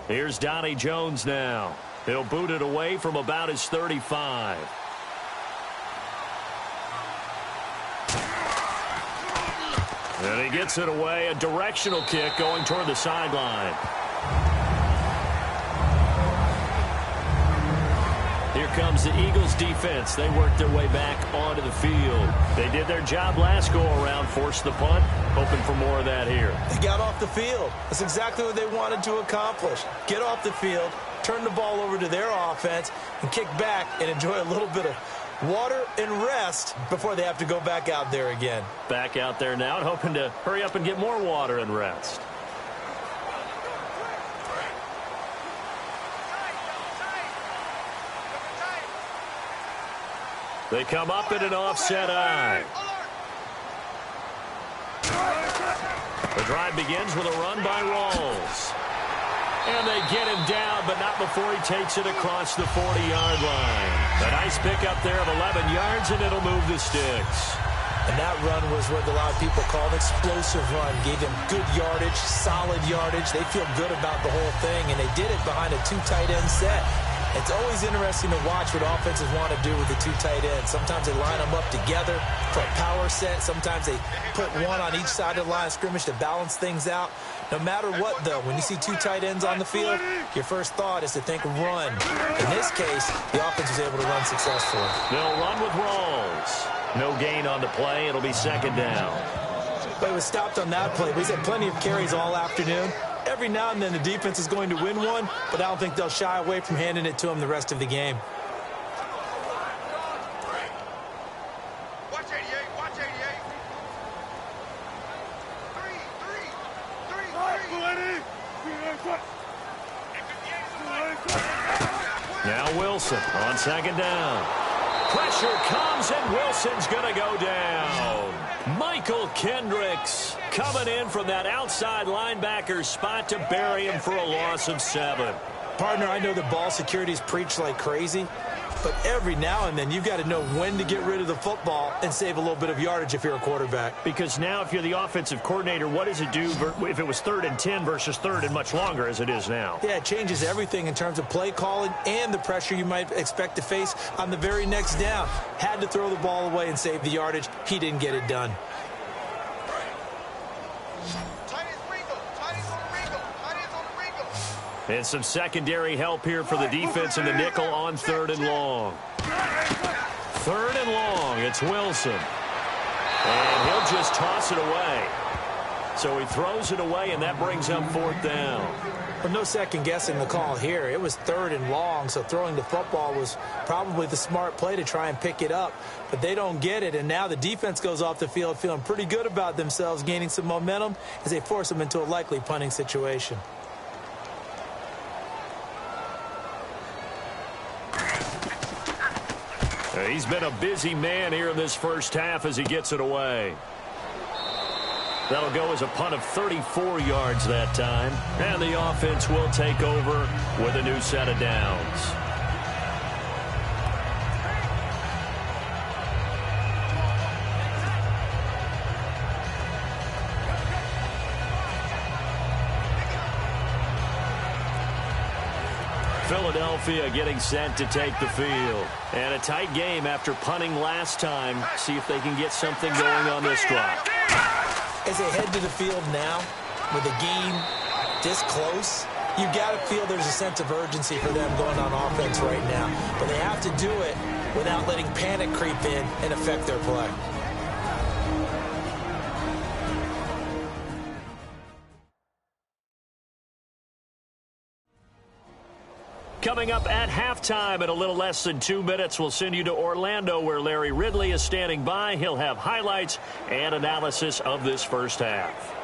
Here's Donnie Jones now. He'll boot it away from about his 35. And he gets it away. A directional kick going toward the sideline. Here comes the Eagles defense. They worked their way back onto the field. They did their job last go-around, forced the punt, hoping for more of that here. They got off the field. That's exactly what they wanted to accomplish. Get off the field, turn the ball over to their offense, and kick back and enjoy a little bit of water and rest before they have to go back out there again. Back out there now and hoping to hurry up and get more water and rest. They come up in an offset eye. The drive begins with a run by Rawls. And they get him down, but not before he takes it across the 40-yard line. A nice pickup there of 11 yards, and it'll move the sticks. And that run was what a lot of people call an explosive run. Gave them good yardage, solid yardage. They feel good about the whole thing, and they did it behind a two tight end set. It's always interesting to watch what offenses want to do with the two tight ends. Sometimes they line them up together for a power set. Sometimes they put one on each side of the line of scrimmage to balance things out. No matter what, though, when you see two tight ends on the field, your first thought is to think run. In this case, the offense was able to run successfully. They'll run with Rawls. No gain on the play. It'll be second down. But he was stopped on that play. He's had plenty of carries all afternoon. Every now and then the defense is going to win one, but I don't think they'll shy away from handing it to him the rest of the game. Watch 88, watch 88. Three. Now Wilson on second down. Pressure comes, and Wilson's going to go down. Michael Kendricks coming in from that outside linebacker spot to bury him for a loss of 7. Partner, I know the ball security is preached like crazy, but every now and then you've got to know when to get rid of the football and save a little bit of yardage if you're a quarterback. Because now if you're the offensive coordinator, what does it do if it was 3rd and 10 versus 3rd and much longer as it is now? Yeah, it changes everything in terms of play calling and the pressure you might expect to face on the very next down. Had to throw the ball away and save the yardage. He didn't get it done. And some secondary help here for the defense in the nickel on 3rd and long. 3rd and long. It's Wilson. And he'll just toss it away. So he throws it away, and that brings up 4th down. Well, no second guessing the call here. It was 3rd and long, so throwing the football was probably the smart play to try and pick it up. But they don't get it, and now the defense goes off the field feeling pretty good about themselves, gaining some momentum as they force them into a likely punting situation. He's been a busy man here in this first half as he gets it away. That'll go as a punt of 34 yards that time. And the offense will take over with a new set of downs. Philadelphia getting set to take the field. And a tight game after punting last time. See if they can get something going on this drive. As they head to the field now, with the game this close, you've got to feel there's a sense of urgency for them going on offense right now. But they have to do it without letting panic creep in and affect their play. Coming up at halftime in a little less than 2 minutes, we'll send you to Orlando where Larry Ridley is standing by. He'll have highlights and analysis of this first half.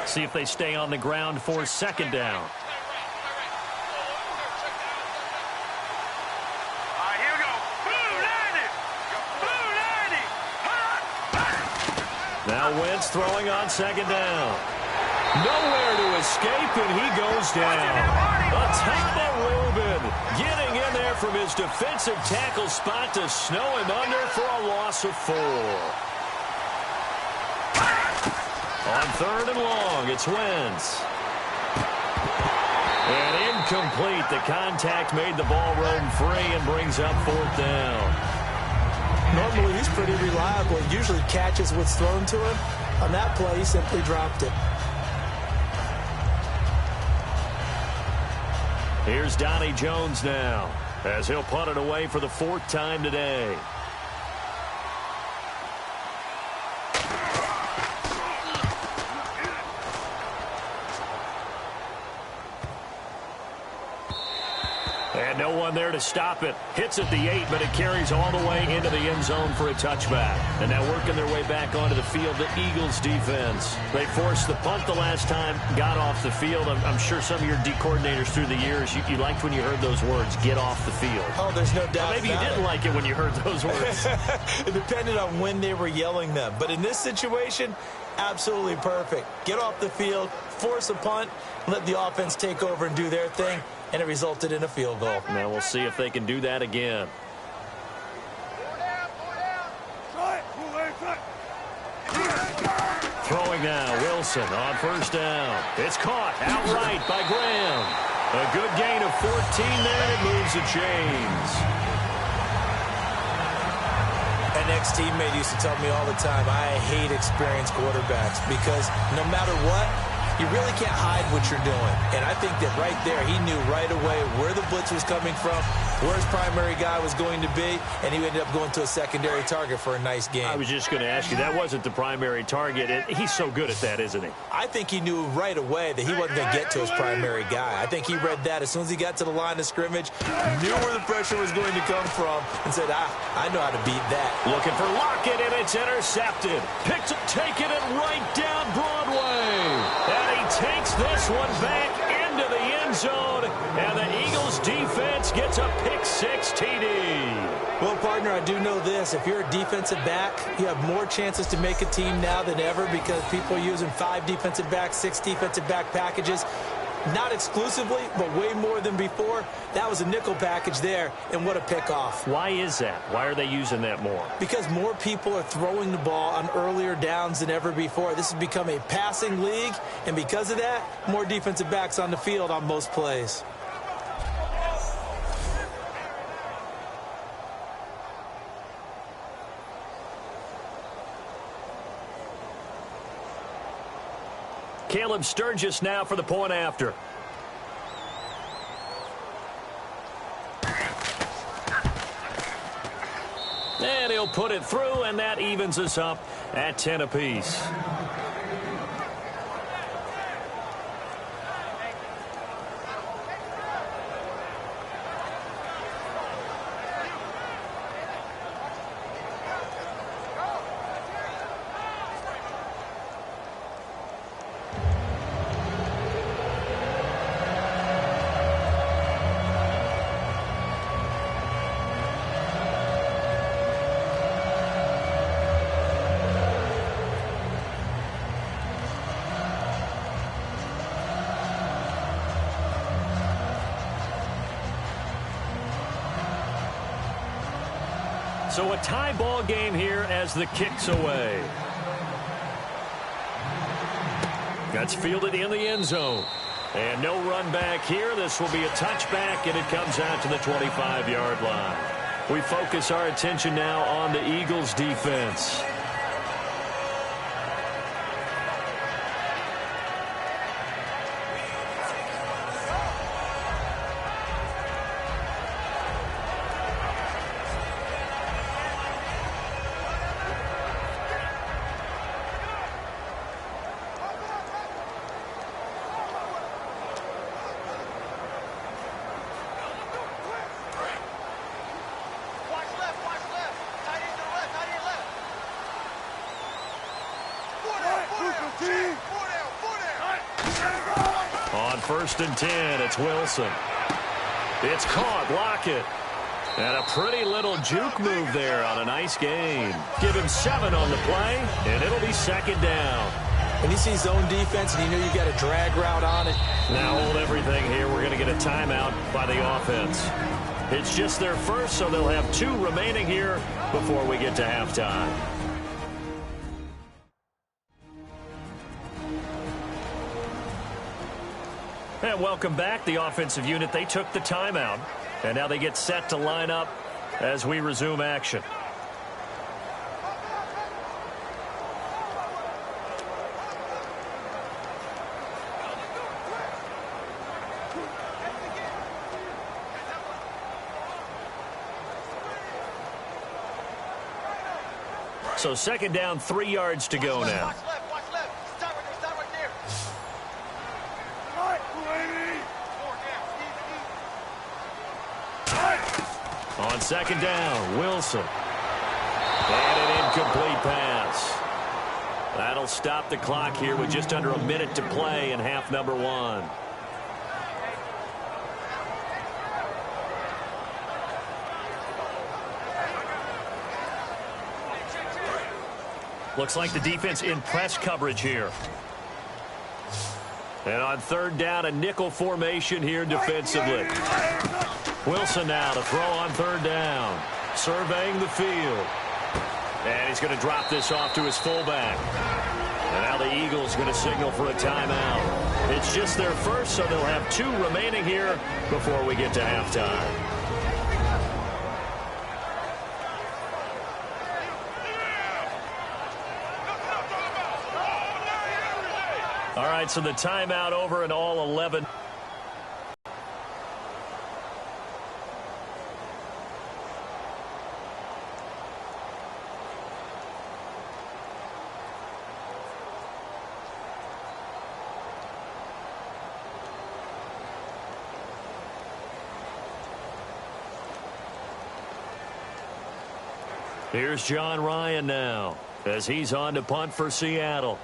See if they stay on the ground for second down. Now Wentz throwing on second down. Nowhere to escape, and he goes down. A tight Rubin getting in there from his defensive tackle spot to snow him under for a loss of 4. On third and long, it's Wentz. And incomplete. The contact made the ball roam free and brings up fourth down. Normally, he's pretty reliable. He usually catches what's thrown to him. On that play, he simply dropped it. Here's Donnie Jones now, as he'll punt it away for the 4th time today. And no one there to stop it. Hits at the 8, but it carries all the way into the end zone for a touchback. And now working their way back onto the field, the Eagles defense. They forced the punt the last time, got off the field. I'm sure some of your D coordinators through the years, you liked when you heard those words, get off the field. Oh, there's no doubt. Maybe you didn't like it when you heard those words. It depended on when they were yelling them. But in this situation, absolutely perfect. Get off the field, force a punt, let the offense take over and do their thing. And it resulted in a field goal. Now we'll see if they can do that again. Throwing now, Wilson on first down. It's caught outright by Graham. A good gain of 14 there, and it moves the chains. An ex-teammate used to tell me all the time, I hate experienced quarterbacks because no matter what, you really can't hide what you're doing. And I think that right there, he knew right away where the blitz was coming from, where his primary guy was going to be, and he ended up going to a secondary target for a nice game. I was just going to ask you, that wasn't the primary target. He's so good at that, isn't he? I think he knew right away that he wasn't going to get to his primary guy. I think he read that as soon as he got to the line of scrimmage, knew where the pressure was going to come from, and said, I know how to beat that. Looking for Lockett, and it's intercepted. Picked up, taking it right down Broadway. And he takes this one back into the end zone, and the Eagles defense gets a pick-6 TD. Well, partner, I do know this. If you're a defensive back, you have more chances to make a team now than ever because people are using 5 defensive backs, 6 defensive back packages. Not exclusively, but way more than before. That was a nickel package there, and what a pickoff. Why is that? Why are they using that more? Because more people are throwing the ball on earlier downs than ever before. This has become a passing league, and because of that, more defensive backs on the field on most plays. Caleb Sturgis now for the point after. And he'll put it through, and that evens us up at 10 apiece. So a tie ball game here as the kick's away. That's fielded in the end zone. And no run back here. This will be a touchback, and it comes out to the 25-yard line. We focus our attention now on the Eagles defense. On 1st and 10, it's Wilson. It's caught. Lockett. And a pretty little juke move there on a nice gain. Give him 7 on the play, and it'll be second down. When you see zone defense and you know you got a drag route on it. Now hold everything here. We're going to get a timeout by the offense. It's just their first, so they'll have 2 remaining here before we get to halftime. And welcome back, the offensive unit. They took the timeout, and now they get set to line up as we resume action. So second down, 3 yards to go now. Watch left. Stop right there. On second down, Wilson. And an incomplete pass. That'll stop the clock here with just under a minute to play in half number 1. Looks like the defense in press coverage here. And on third down, a nickel formation here defensively. Wilson now to throw on third down. Surveying the field. And he's going to drop this off to his fullback. And now the Eagles going to signal for a timeout. It's just their first, so they'll have 2 remaining here before we get to halftime. All right, so the timeout over and all 11. Here's John Ryan now as he's on to punt for Seattle.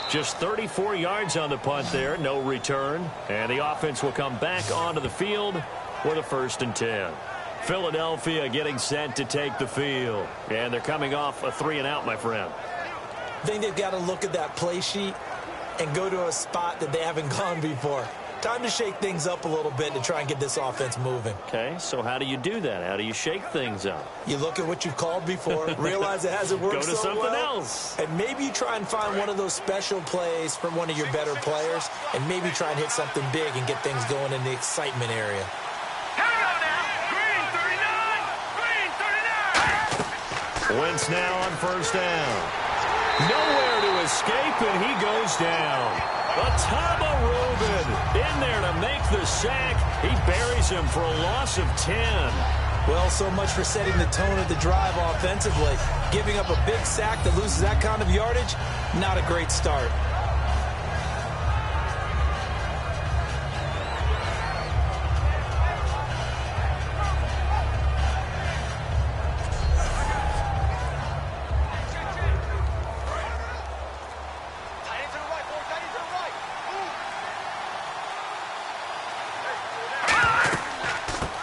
Just 34 yards on the punt there, no return. And the offense will come back onto the field with a 1st and 10. Philadelphia getting set to take the field. And they're coming off a 3-and-out, my friend. I think they've got to look at that play sheet and go to a spot that they haven't gone before. Time to shake things up a little bit to try and get this offense moving. Okay, so how do you do that? How do you shake things up? You look at what you've called before, realize it hasn't worked so well. Go to something else. And maybe you try and find one of those special plays from one of your better players, and maybe try and hit something big and get things going in the excitement area. Here we go now. Green 39. Wentz now on first down. Nowhere to escape, and he goes down. Atama Rubin in there to make the sack. He buries him for a loss of 10. Well, so much for setting the tone of the drive offensively. Giving up a big sack that loses that kind of yardage, not a great start.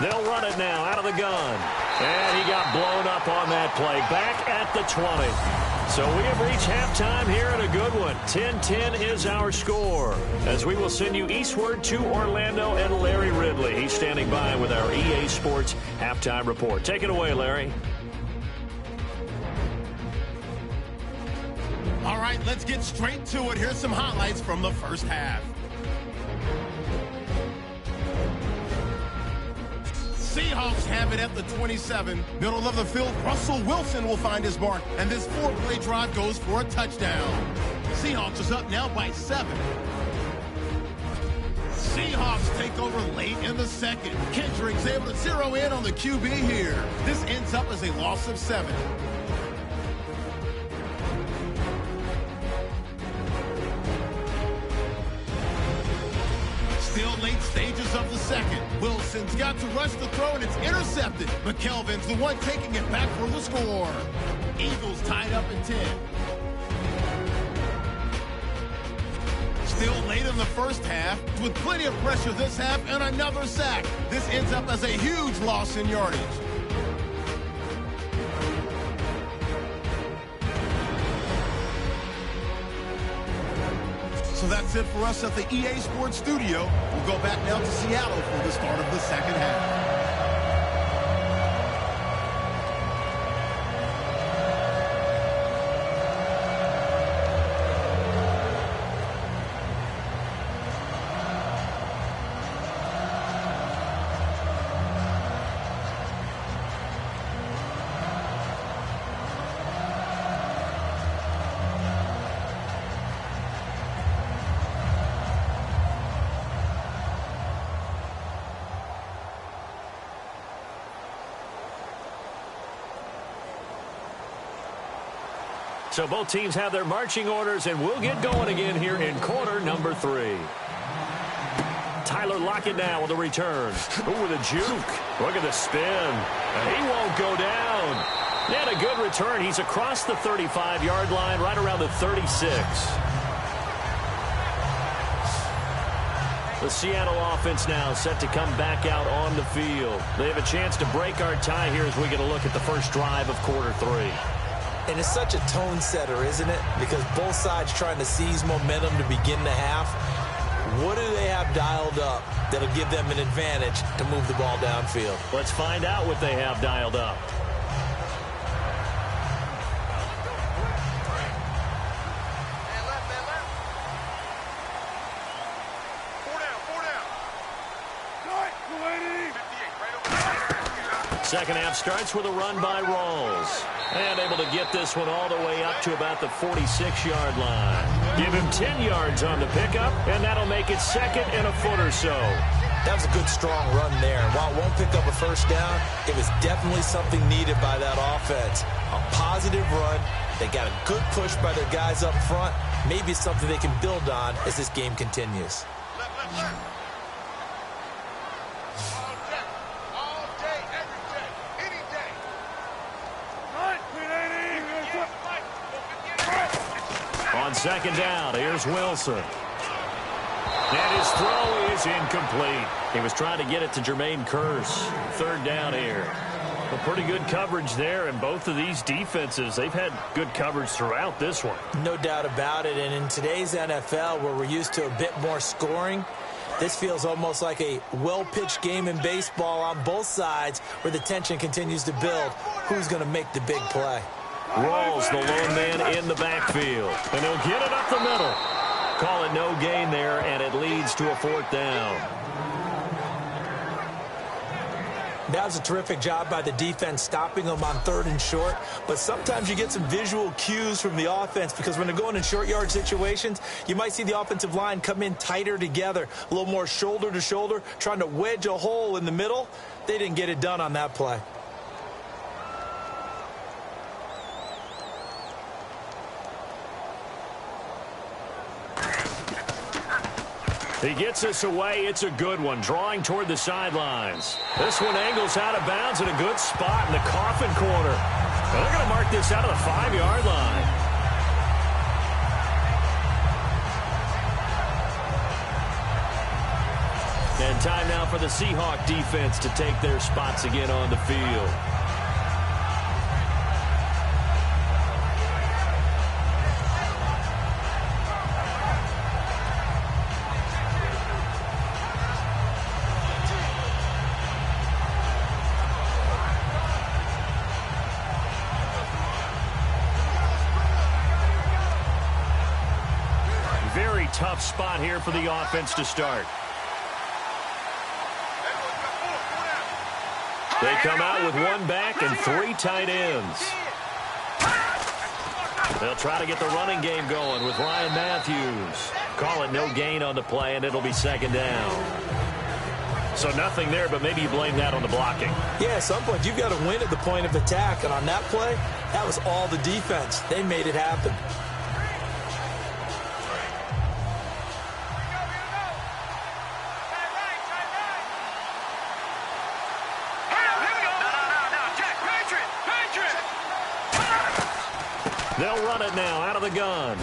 They'll run it now out of the gun. And he got blown up on that play. Back at the 20. So we have reached halftime here in a good one. 10-10 is our score. As we will send you eastward to Orlando and Larry Ridley. He's standing by with our EA Sports halftime report. Take it away, Larry. All right, let's get straight to it. Here's some highlights from the first half. Seahawks have it at the 27. Middle of the field, Russell Wilson will find his mark. And this 4-play drive goes for a touchdown. Seahawks is up now by 7. Seahawks take over late in the second. Kendrick's able to zero in on the QB here. This ends up as a loss of 7. Still late stages of the second. Wilson's got to rush the throw, and it's intercepted. McKelvin's the one taking it back for the score. Eagles tied up at 10. Still late in the first half, with plenty of pressure this half and another sack. This ends up as a huge loss in yardage. So that's it for us at the EA Sports Studio. We'll go back now to Seattle for the start of the second half. So both teams have their marching orders, and we'll get going again here in quarter number 3. Tyler Lockett now with a return. Ooh, with a juke. Look at the spin. And he won't go down. And a good return. He's across the 35-yard line, right around the 36. The Seattle offense now set to come back out on the field. They have a chance to break our tie here as we get a look at the first drive of quarter 3. And it's such a tone setter, isn't it? Because both sides trying to seize momentum to begin the half. What do they have dialed up that'll give them an advantage to move the ball downfield? Let's find out what they have dialed up. Second half starts with a run by Rawls. And able to get this one all the way up to about the 46-yard line. Give him 10 yards on the pickup, and that'll make it second and a foot or so. That was a good, strong run there. And while it won't pick up a first down, it was definitely something needed by that offense. A positive run. They got a good push by their guys up front. Maybe it's something they can build on as this game continues. On second down, here's Wilson. And his throw is incomplete. He was trying to get it to Jermaine Kearse. Third down here. Well, pretty good coverage there, and both of these defenses, they've had good coverage throughout this one. No doubt about it, and in today's NFL, where we're used to a bit more scoring, this feels almost like a well-pitched game in baseball on both sides where the tension continues to build. Who's going to make the big play? Rawls, the lone man in the backfield. And he'll get it up the middle. Call it no gain there, and it leads to a fourth down. That was a terrific job by the defense stopping them on 3rd and short. But sometimes you get some visual cues from the offense because when they're going in short yard situations, you might see the offensive line come in tighter together, a little more shoulder to shoulder, trying to wedge a hole in the middle. They didn't get it done on that play. He gets us away. It's a good one. Drawing toward the sidelines. This one angles out of bounds in a good spot in the coffin corner. And they're going to mark this out of the 5-yard line. And time now for the Seahawks defense to take their spots again on the field. Tough spot here for the offense to start. They come out with one back and 3 tight ends. They'll try to get the running game going with Ryan Matthews. Call it no gain on the play, and it'll be second down. So nothing there, but maybe you blame that on the blocking. Yeah, at some point you've got to win at the point of attack, and on that play, that was all the defense. They made it happen. They'll run it now out of the gun.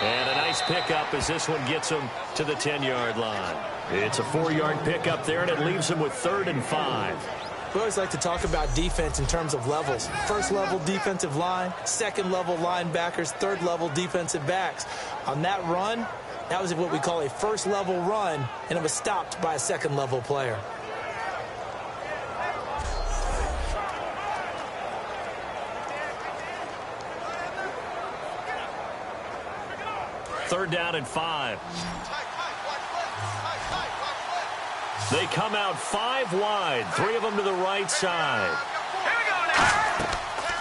And a nice pickup as this one gets them to the 10-yard line. It's a 4-yard pickup there, and it leaves them with 3rd and 5. We always like to talk about defense in terms of levels. First-level defensive line, second-level linebackers, third-level defensive backs. On that run, that was what we call a first-level run, and it was stopped by a second-level player. Third down and 5. They come out 5 wide, 3 of them to the right side.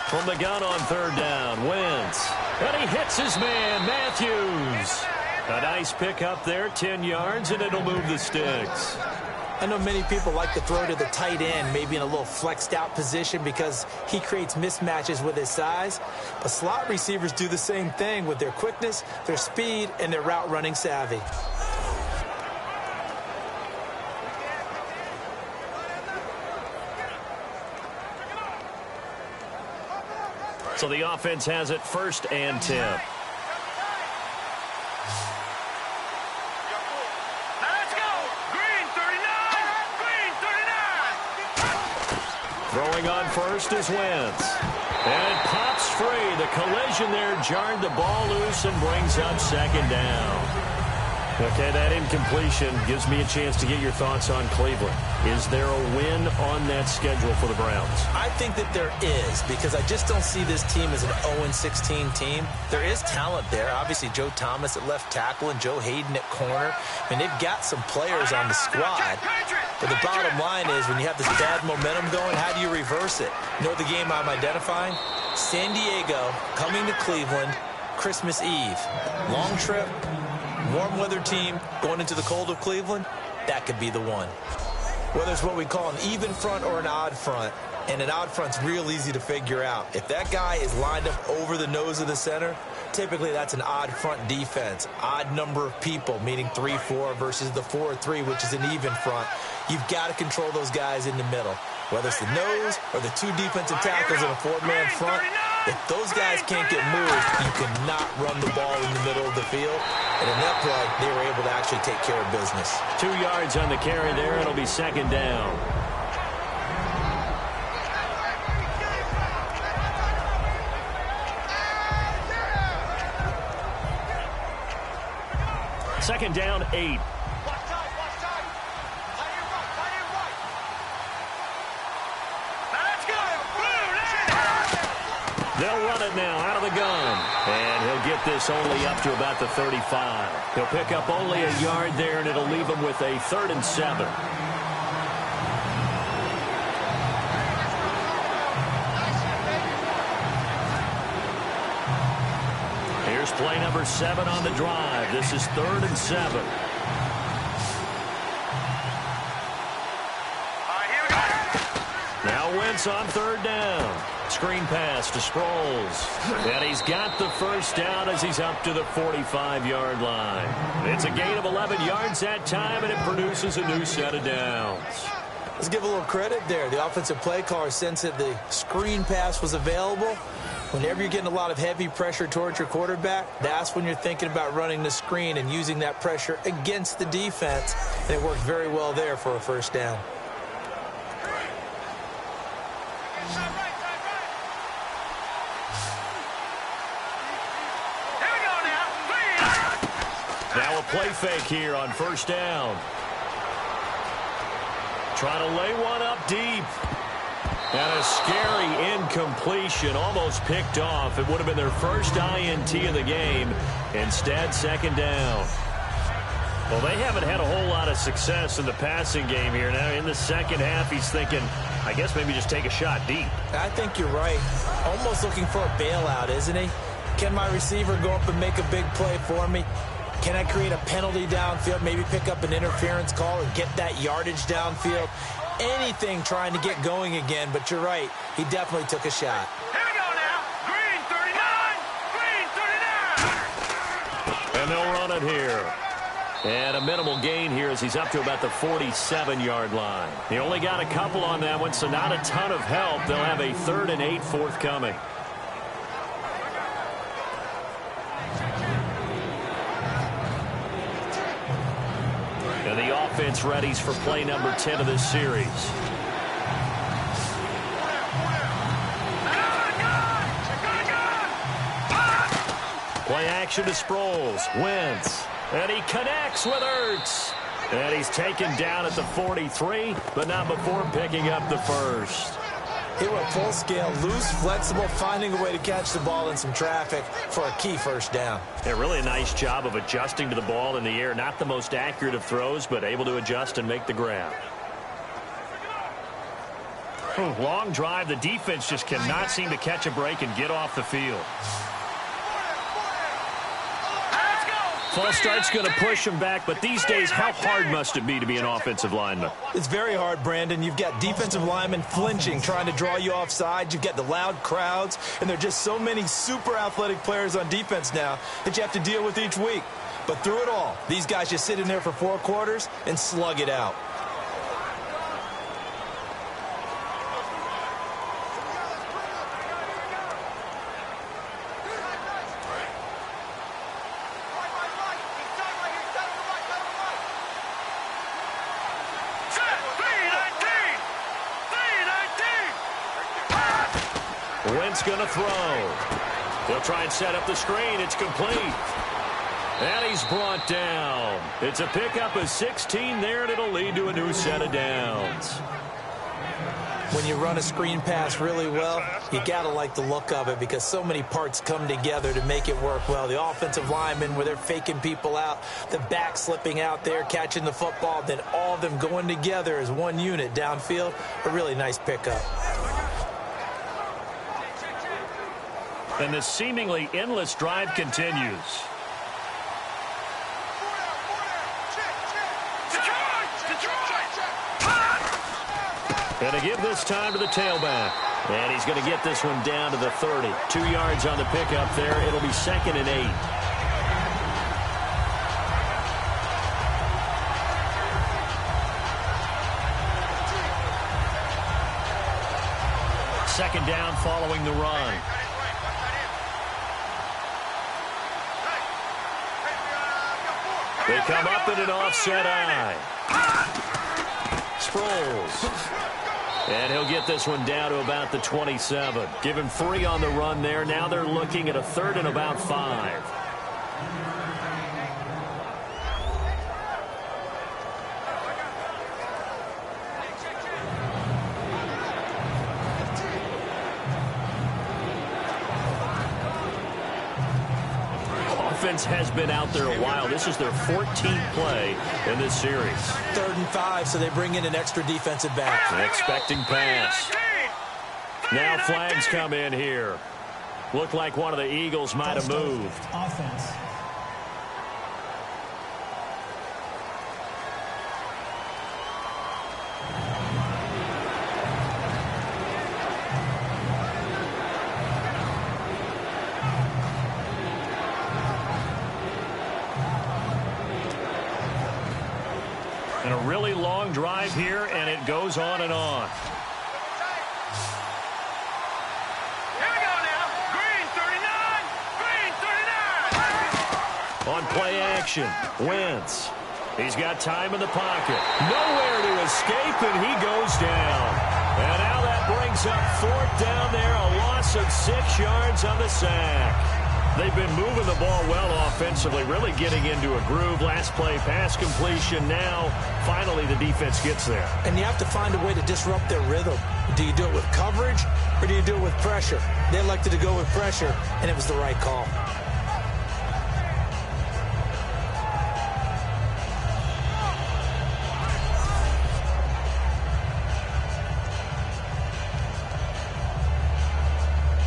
From the gun on 3rd down, Wentz. And he hits his man, Matthews. A nice pick up there, 10 yards, and it'll move the sticks. I know many people like to throw to the tight end, maybe in a little flexed out position because he creates mismatches with his size. But slot receivers do the same thing with their quickness, their speed, and their route running savvy. So the offense has it 1st and 10. Throwing on first is Wentz. And it pops free. The collision there jarred the ball loose and brings up 2nd down. Okay, that incompletion gives me a chance to get your thoughts on Cleveland. Is there a win on that schedule for the Browns? I think that there is, because I just don't see this team as an 0-16 team. There is talent there. Obviously, Joe Thomas at left tackle and Joe Hayden at corner. I mean, they've got some players on the squad. But the bottom line is, when you have this bad momentum going, how do you reverse it? You know the game I'm identifying? San Diego coming to Cleveland, Christmas Eve. Long trip. Warm weather team going into the cold of Cleveland, that could be the one. Whether it's what we call an even front or an odd front, and an odd front's real easy to figure out. If that guy is lined up over the nose of the center, typically that's an odd front defense. Odd number of people, meaning 3-4 versus the 4-3, which is an even front. You've got to control those guys in the middle. Whether it's the nose or the 2 defensive tackles in a 4-man front, if those guys can't get moved, you cannot run the ball in the middle of the field. And in that play, they were able to actually take care of business. 2 yards on the carry there. It'll be 2nd down. Second down, 8. They'll run it now out of the gun. And he'll get this only up to about the 35. He'll pick up only a yard there, and it'll leave him with a 3rd and 7. Here's play number 7 on the drive. This is 3rd and 7. Now Wentz on 3rd down. Screen pass to Sproles. And he's got the first down as he's up to the 45-yard line. It's a gain of 11 yards that time, and it produces a new set of downs. Let's give a little credit there. The offensive play caller sensed that the screen pass was available. Whenever you're getting a lot of heavy pressure towards your quarterback, that's when you're thinking about running the screen and using that pressure against the defense. And it worked very well there for a first down. Now a play fake here on 1st down. Trying to lay one up deep. And a scary incompletion, almost picked off. It would have been their first INT of the game. Instead, 2nd down. Well, they haven't had a whole lot of success in the passing game here. Now, in the second half, he's thinking, I guess maybe just take a shot deep. I think you're right. Almost looking for a bailout, isn't he? Can my receiver go up and make a big play for me? Can I create a penalty downfield, maybe pick up an interference call and get that yardage downfield? Anything trying to get going again, but you're right. He definitely took a shot. Here we go now. Green 39. Green 39. And they'll run it here. And a minimal gain here as he's up to about the 47-yard line. He only got a couple on that one, so not a ton of help. They'll have a 3rd and 8 forthcoming. offense readies for play number 10 of this series. Play action to Sproles. Wentz. And he connects with Ertz. And he's taken down at the 43, but not before picking up the first. He went full scale, loose, flexible, finding a way to catch the ball in some traffic for a key first down. Yeah, really a nice job of adjusting to the ball in the air. Not the most accurate of throws, but able to adjust and make the grab. Long drive. The defense just cannot seem to catch a break and get off the field. False start's going to push him back, but these days, how hard must it be to be an offensive lineman? It's very hard, Brandon. You've got defensive linemen flinching, trying to draw you offside. You've got the loud crowds, and there are just so many super athletic players on defense now that you have to deal with each week. But through it all, these guys just sit in there for 4 quarters and slug it out. Wentz going to throw. He'll try and set up the screen. It's complete. And he's brought down. It's a pickup of 16 there, and it'll lead to a new set of downs. When you run a screen pass really well, you got to like the look of it because so many parts come together to make it work well. The offensive linemen, where they're faking people out, the back slipping out there, catching the football, then all of them going together as one unit downfield. A really nice pickup. And the seemingly endless drive continues. And to give this time to the tailback. And he's going to get this one down to the 30. 2 yards on the pickup there. It'll be 2nd and 8. Second down following the run. They come up in an offset eye. Sproles. And he'll get this one down to about the 27. Give him 3 on the run there. Now they're looking at a 3rd and about 5. Offense has been out there a while. This is their 14th play in this series. 3rd and 5, so they bring in an extra defensive back. An expecting pass. Now flags come in here. Looked like one of the Eagles might have moved. Offense. And a really long drive here, and it goes on and on. Here we go now. Green 39. Green 39. On play action, Wentz. He's got time in the pocket. Nowhere to escape, and he goes down. And now that brings up 4th down there, a loss of 6 yards on the sack. They've been moving the ball well offensively, really getting into a groove. Last play, pass completion. Now, finally, the defense gets there. And you have to find a way to disrupt their rhythm. Do you do it with coverage, or do you do it with pressure? They elected to go with pressure, and it was the right call.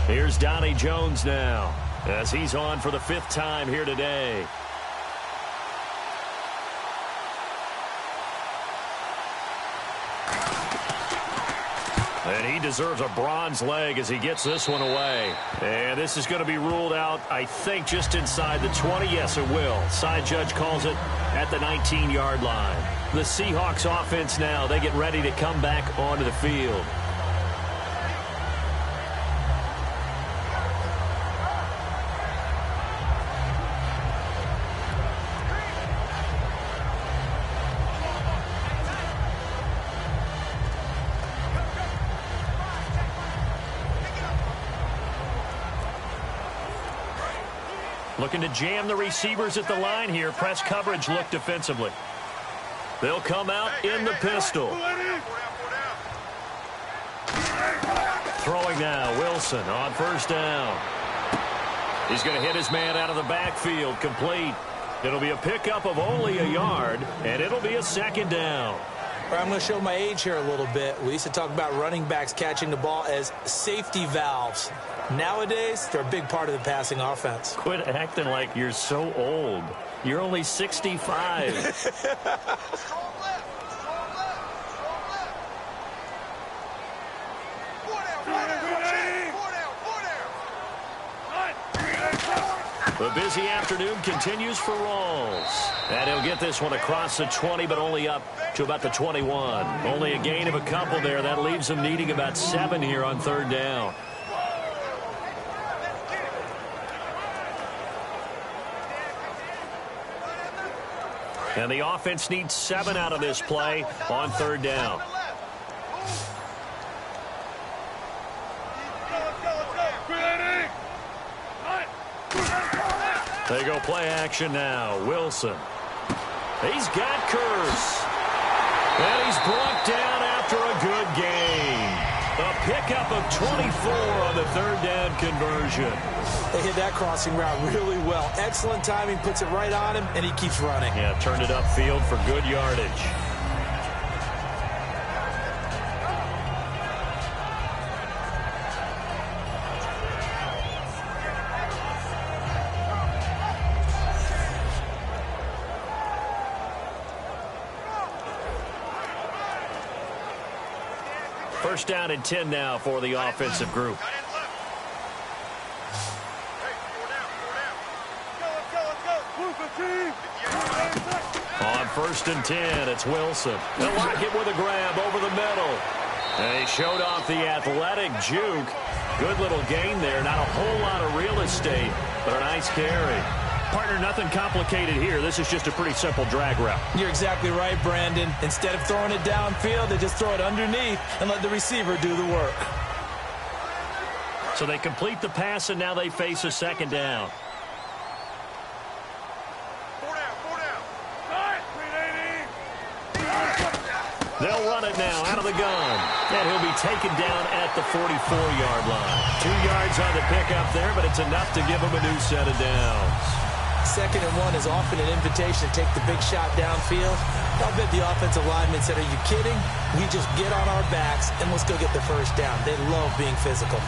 Here's Donnie Jones now, as he's on for the 5th time here today. And he deserves a bronze leg as he gets this one away. And this is going to be ruled out, I think, just inside the 20. Yes, it will. Side judge calls it at the 19-yard line. The Seahawks offense now, they get ready to come back onto the field. Looking to jam the receivers at the line here. Press coverage look defensively. They'll come out in the pistol. Throwing now, Wilson on first down. He's going to hit his man out of the backfield, complete. It'll be a pickup of only a yard, and it'll be a second down. I'm going to show my age here a little bit. We used to talk about running backs catching the ball as safety valves. Nowadays, they're a big part of the passing offense. Quit acting like you're so old. You're only 65. The busy afternoon continues for Rawls. And he'll get this one across the 20, but only up to about the 21. Only a gain of a couple there. That leaves him needing about 7 here on third down. And the offense needs 7 out of this play on third down. They go play action now. Wilson. He's got Curse. And he's brought down after a good game. A pickup of 24 on the third down conversion. They hit that crossing route really well. Excellent timing, puts it right on him, and he keeps running. Yeah, turned it upfield for good yardage. First down and 10 now for the offensive group. On first and 10, it's Wilson. They'll lock it with a grab over the middle. And he showed off the athletic juke. Good little gain there. Not a whole lot of real estate, but a nice carry. Partner, nothing complicated here. This is just a pretty simple drag route. You're exactly right, Brandon. Instead of throwing it downfield, they just throw it underneath and let the receiver do the work. So they complete the pass, and now they face a second down. They'll run it now out of the gun. And he'll be taken down at the 44-yard line. 2 yards on the pickup there, but it's enough to give him a new set of downs. 2nd and 1 is often an invitation to take the big shot downfield. I'll bet the offensive lineman said, are you kidding? We just get on our backs and let's go get the first down. They love being physical.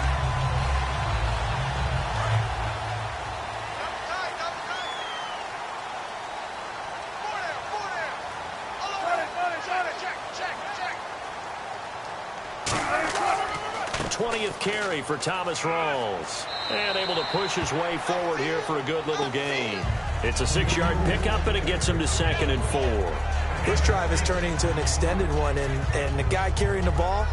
Carry for Thomas Rawls. And able to push his way forward here for a good little gain. It's a 6-yard pickup, and it gets him to 2nd and 4. This drive is turning into an extended one, and the guy carrying the ball,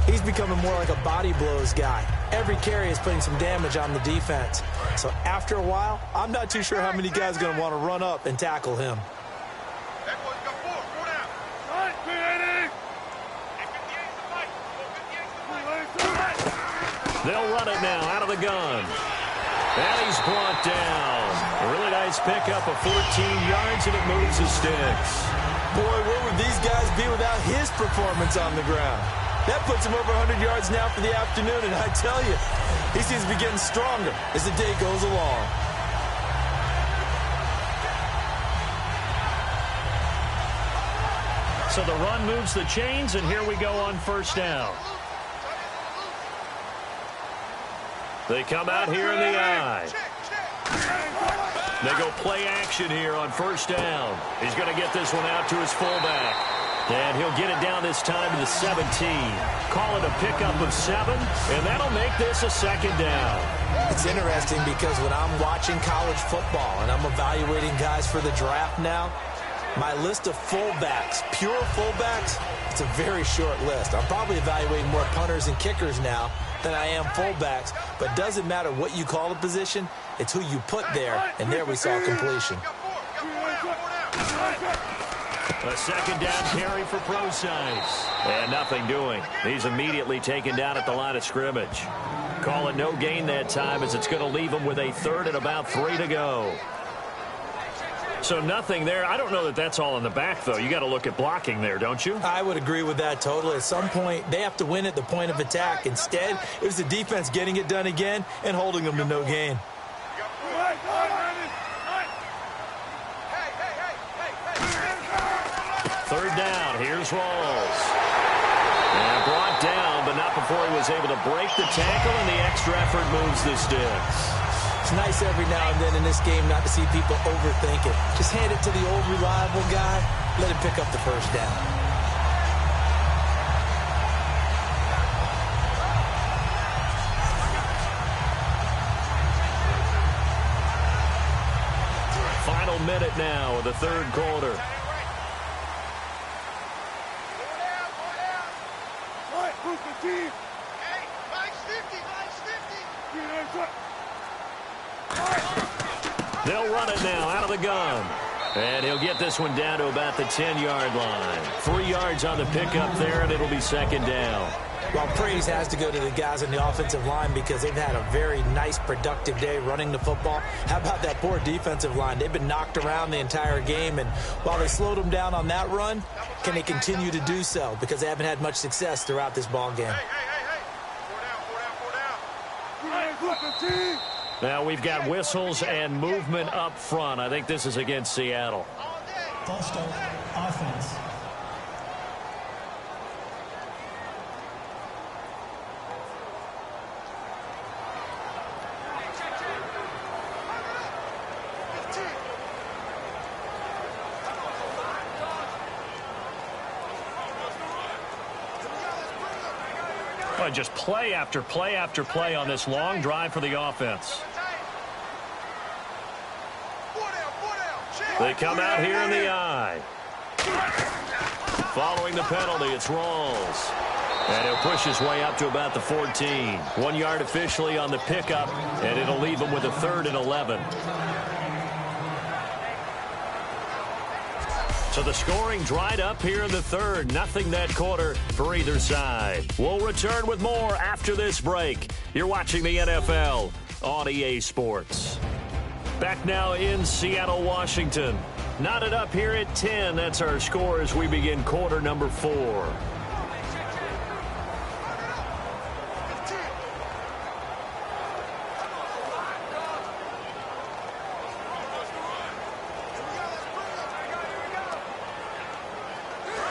he's becoming more like a body blows guy. Every carry is putting some damage on the defense. So after a while, I'm not too sure how many guys are going to want to run up and tackle him. They'll run it now out of the gun. And he's brought down. A really nice pickup of 14 yards, and it moves the sticks. Boy, where would these guys be without his performance on the ground? That puts him over 100 yards now for the afternoon, and I tell you, he seems to be getting stronger as the day goes along. So the run moves the chains, and here we go on first down. They come out here in the eye. They go play action here on first down. He's going to get this one out to his fullback. And he'll get it down this time to the 17. Call it a pickup of 7, and that'll make this a second down. It's interesting because when I'm watching college football and I'm evaluating guys for the draft now, my list of fullbacks, pure fullbacks, it's a very short list. I'm probably evaluating more punters and kickers now than I am fullbacks, but doesn't matter what you call the position, it's who you put there, and there we saw completion. A second down carry for Procise. And nothing doing. He's immediately taken down at the line of scrimmage. Call it no gain that time as it's going to leave them with a third and about 3 to go. So nothing there. I don't know that that's all in the back, though. You got to look at blocking there, don't you? I would agree with that totally. At some point, they have to win at the point of attack. Instead, it was the defense getting it done again and holding them to no gain. Third down. Here's Rawls. And brought down, but not before he was able to break the tackle, and the extra effort moves the sticks. It's nice every now and then in this game not to see people overthink it. Just hand it to the old reliable guy. Let him pick up the first down. Final minute now of the third quarter. They'll run it now out of the gun. And he'll get this one down to about the 10-yard line. 3 yards on the pickup there, and it'll be second down. Well, praise has to go to the guys on the offensive line because they've had a very nice, productive day running the football. How about that poor defensive line? They've been knocked around the entire game, and while they slowed them down on that run, can they continue to do so? Because they haven't had much success throughout this ball game. Now we've got whistles and movement up front. I think this is against Seattle. False start, offense. Just play after play after play on this long drive for the offense. They come out here in the eye. Following the penalty, it's Rawls. And he'll push his way up to about the 14. 1 yard officially on the pickup, and it'll leave him with a 3rd and 11. So the scoring dried up here in the third. Nothing that quarter for either side. We'll return with more after this break. You're watching the NFL on EA Sports. Back now in Seattle, Washington. Knotted up here at 10. That's our score as we begin quarter number 4.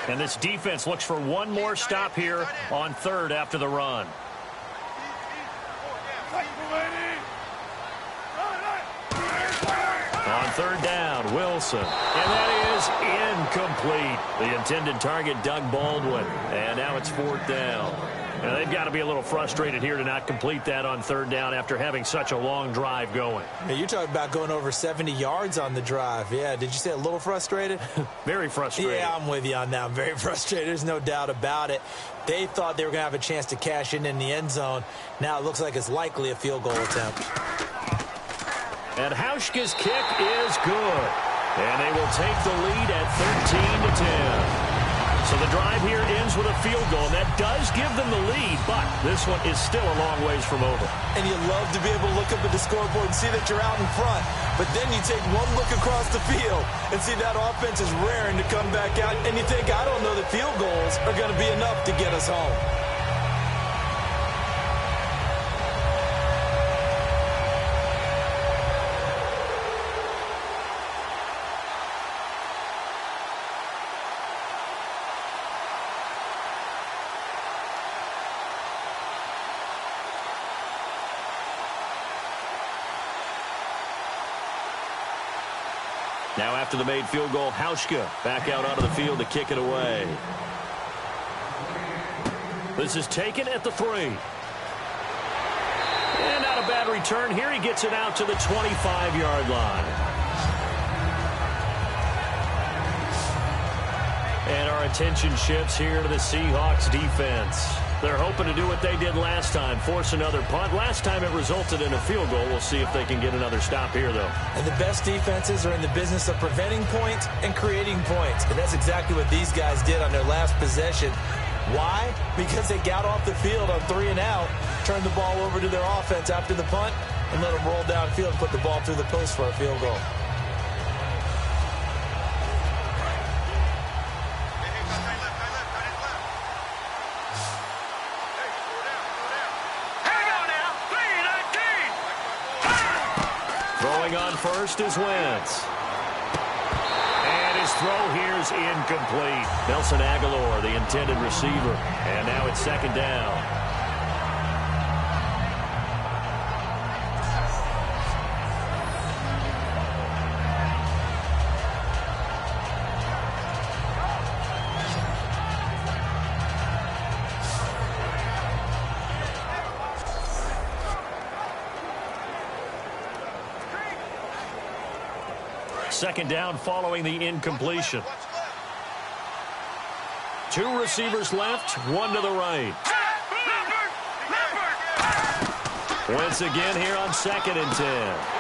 And this defense looks for one more stop here on third after the run. On third down, Wilson. And that is incomplete. The intended target, Doug Baldwin. And now it's 4th down. Now they've got to be a little frustrated here to not complete that on third down after having such a long drive going. Yeah, you're talking about going over 70 yards on the drive. Yeah, did you say a little frustrated? Very frustrated. Yeah, I'm with you on that. I'm very frustrated. There's no doubt about it. They thought they were going to have a chance to cash in the end zone. Now it looks like it's likely a field goal attempt. And Hauschka's kick is good. And they will take the lead at 13-10. So the drive here ends with a field goal, and that does give them the lead, but this one is still a long ways from over. And you love to be able to look up at the scoreboard and see that you're out in front, but then you take one look across the field and see that offense is raring to come back out, and you think, I don't know that field goals are going to be enough to get us home. Now after the made field goal, Hauschka back out onto the field to kick it away. This is taken at the 3. And not a bad return here. He gets it out to the 25-yard line. And our attention shifts here to the Seahawks defense. They're hoping to do what they did last time, force another punt. Last time it resulted in a field goal. We'll see if they can get another stop here, though. And the best defenses are in the business of preventing points and creating points. And that's exactly what these guys did on their last possession. Why? Because they got off the field on 3 and out, turned the ball over to their offense after the punt, and let them roll downfield and put the ball through the post for a field goal. Throwing on first is Wentz. And his throw here is incomplete. Nelson Aguilar, the intended receiver. And now it's second down. Second down following the incompletion. 2 receivers left, 1 to the right. Wentz again here on 2nd and 10.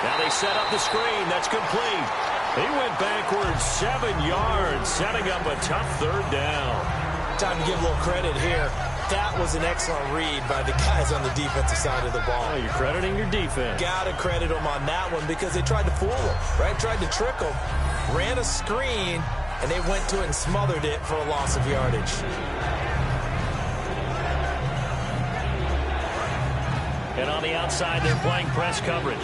Now they set up the screen. That's complete. He went backwards 7 yards, setting up a tough 3rd down. Time to give a little credit here. That was an excellent read by the guys on the defensive side of the ball. Oh, you're crediting your defense. Got to credit them on that one because they tried to fool them, right? Tried to trick them. Ran a screen, and they went to it and smothered it for a loss of yardage. And on the outside, they're playing press coverage.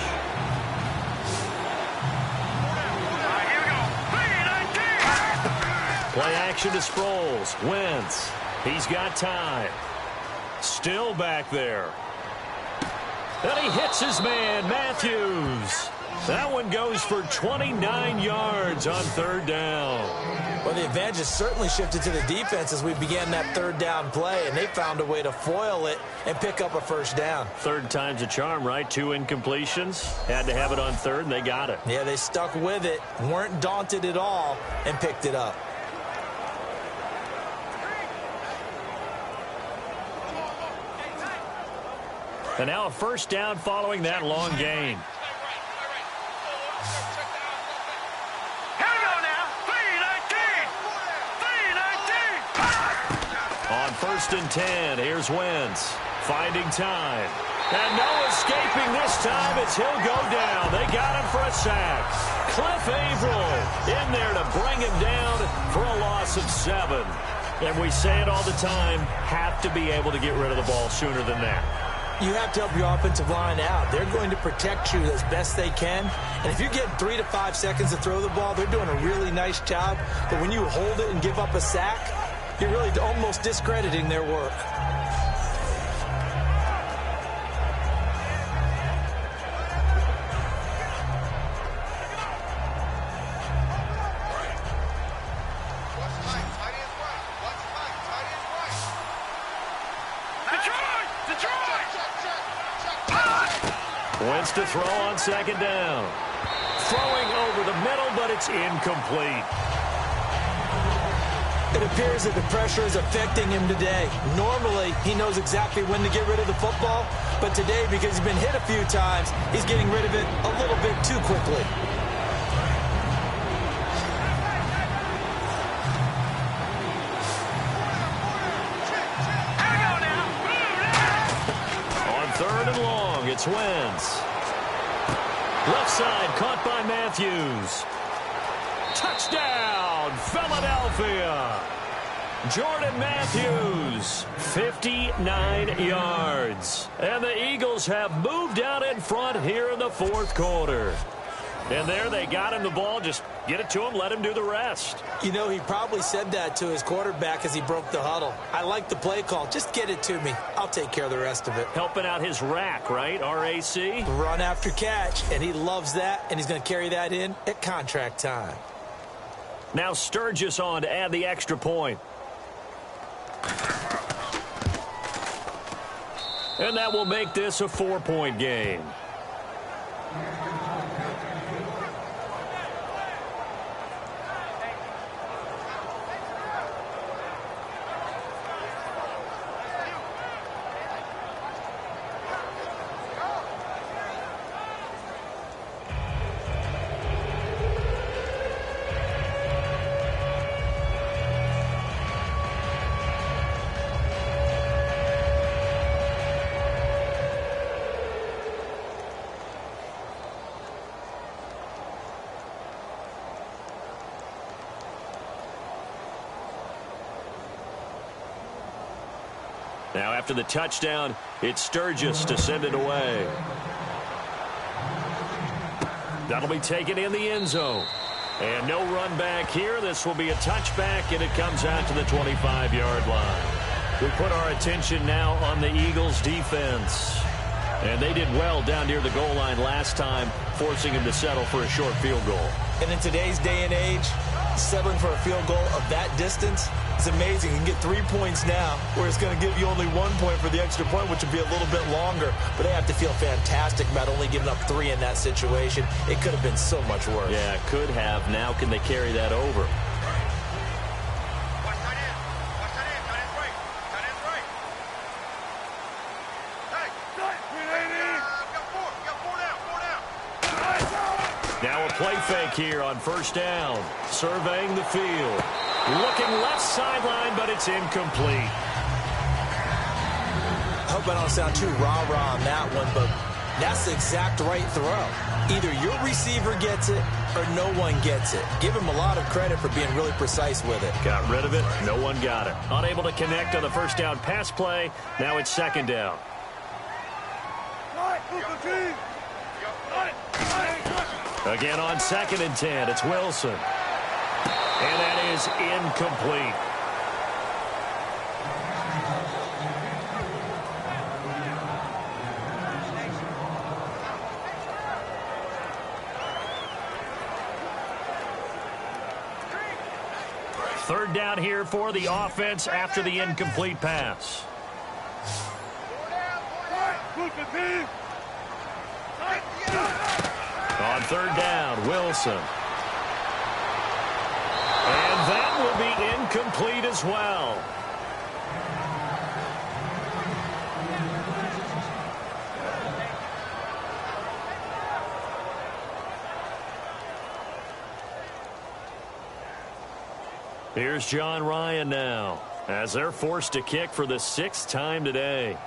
Play action to Sproles. Wentz. He's got time. Still back there. And he hits his man, Matthews. That one goes for 29 yards on 3rd down. Well, the advantage has certainly shifted to the defense as we began that 3rd down play, and they found a way to foil it and pick up a 1st down. 3rd time's a charm, right? 2 incompletions. Had to have it on 3rd, and they got it. Yeah, they stuck with it, weren't daunted at all, and picked it up. And now a 1st down following that long gain. On 1st and 10, here's Wentz. Finding time. And no escaping this time as he'll go down. They got him for a sack. Cliff Averill in there to bring him down for a loss of 7. And we say it all the time, have to be able to get rid of the ball sooner than that. You have to help your offensive line out. They're going to protect you as best they can. And if you get 3 to 5 seconds to throw the ball, they're doing a really nice job. But when you hold it and give up a sack, you're really almost discrediting their work. Wentz to throw on 2nd down. Throwing over the middle, but it's incomplete. It appears that the pressure is affecting him today. Normally, he knows exactly when to get rid of the football, but today, because he's been hit a few times, he's getting rid of it a little bit too quickly. On 3rd and long, it's Wentz. Left side, caught by Matthews. Touchdown, Philadelphia. Jordan Matthews, 59 yards. And the Eagles have moved out in front here in the 4th quarter. And there they got him the ball. Just get it to him, let him do the rest. You know, he probably said that to his quarterback as he broke the huddle. I like the play call. Just get it to me. I'll take care of the rest of it. Helping out his rack, right? R-A-C? Run after catch, and he loves that, and he's going to carry that in at contract time. Now Sturgis on to add the extra point. And that will make this a 4-point game. Now after the touchdown, it's Sturgis to send it away. That'll be taken in the end zone. And no run back here. This will be a touchback, and it comes out to the 25-yard line. We put our attention now on the Eagles' defense. And they did well down near the goal line last time, forcing him to settle for a short field goal. And in today's day and age, settling for a field goal of that distance is amazing. You can get 3 points now, where it's going to give you only 1 point for the extra point, which would be a little bit longer. But they have to feel fantastic about only giving up 3 in that situation. It could have been so much worse. Yeah, could have. Now can they carry that over? Now a play fake here on first down. Surveying the field. Looking left sideline, but it's incomplete. I hope I don't sound too rah-rah on that one, but that's the exact right throw. Either your receiver gets it or no one gets it. Give him a lot of credit for being really precise with it. Got rid of it. No one got it. Unable to connect on the first down pass play. Now it's second down. Again on 2nd and 10, it's Wilson. And that is incomplete. Third down here for the offense after the incomplete pass. On third down, Wilson. And that will be incomplete as well. Here's John Ryan now, as they're forced to kick for the 6th time today.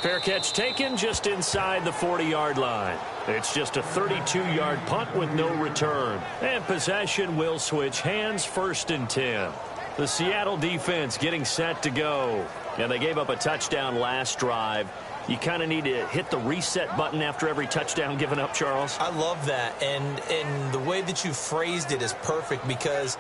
Fair catch taken just inside the 40-yard line. It's just a 32-yard punt with no return. And possession will switch hands, 1st and 10. The Seattle defense getting set to go. And they gave up a touchdown last drive. You kind of need to hit the reset button after every touchdown given up, Charles. I love that. And the way that you phrased it is perfect, because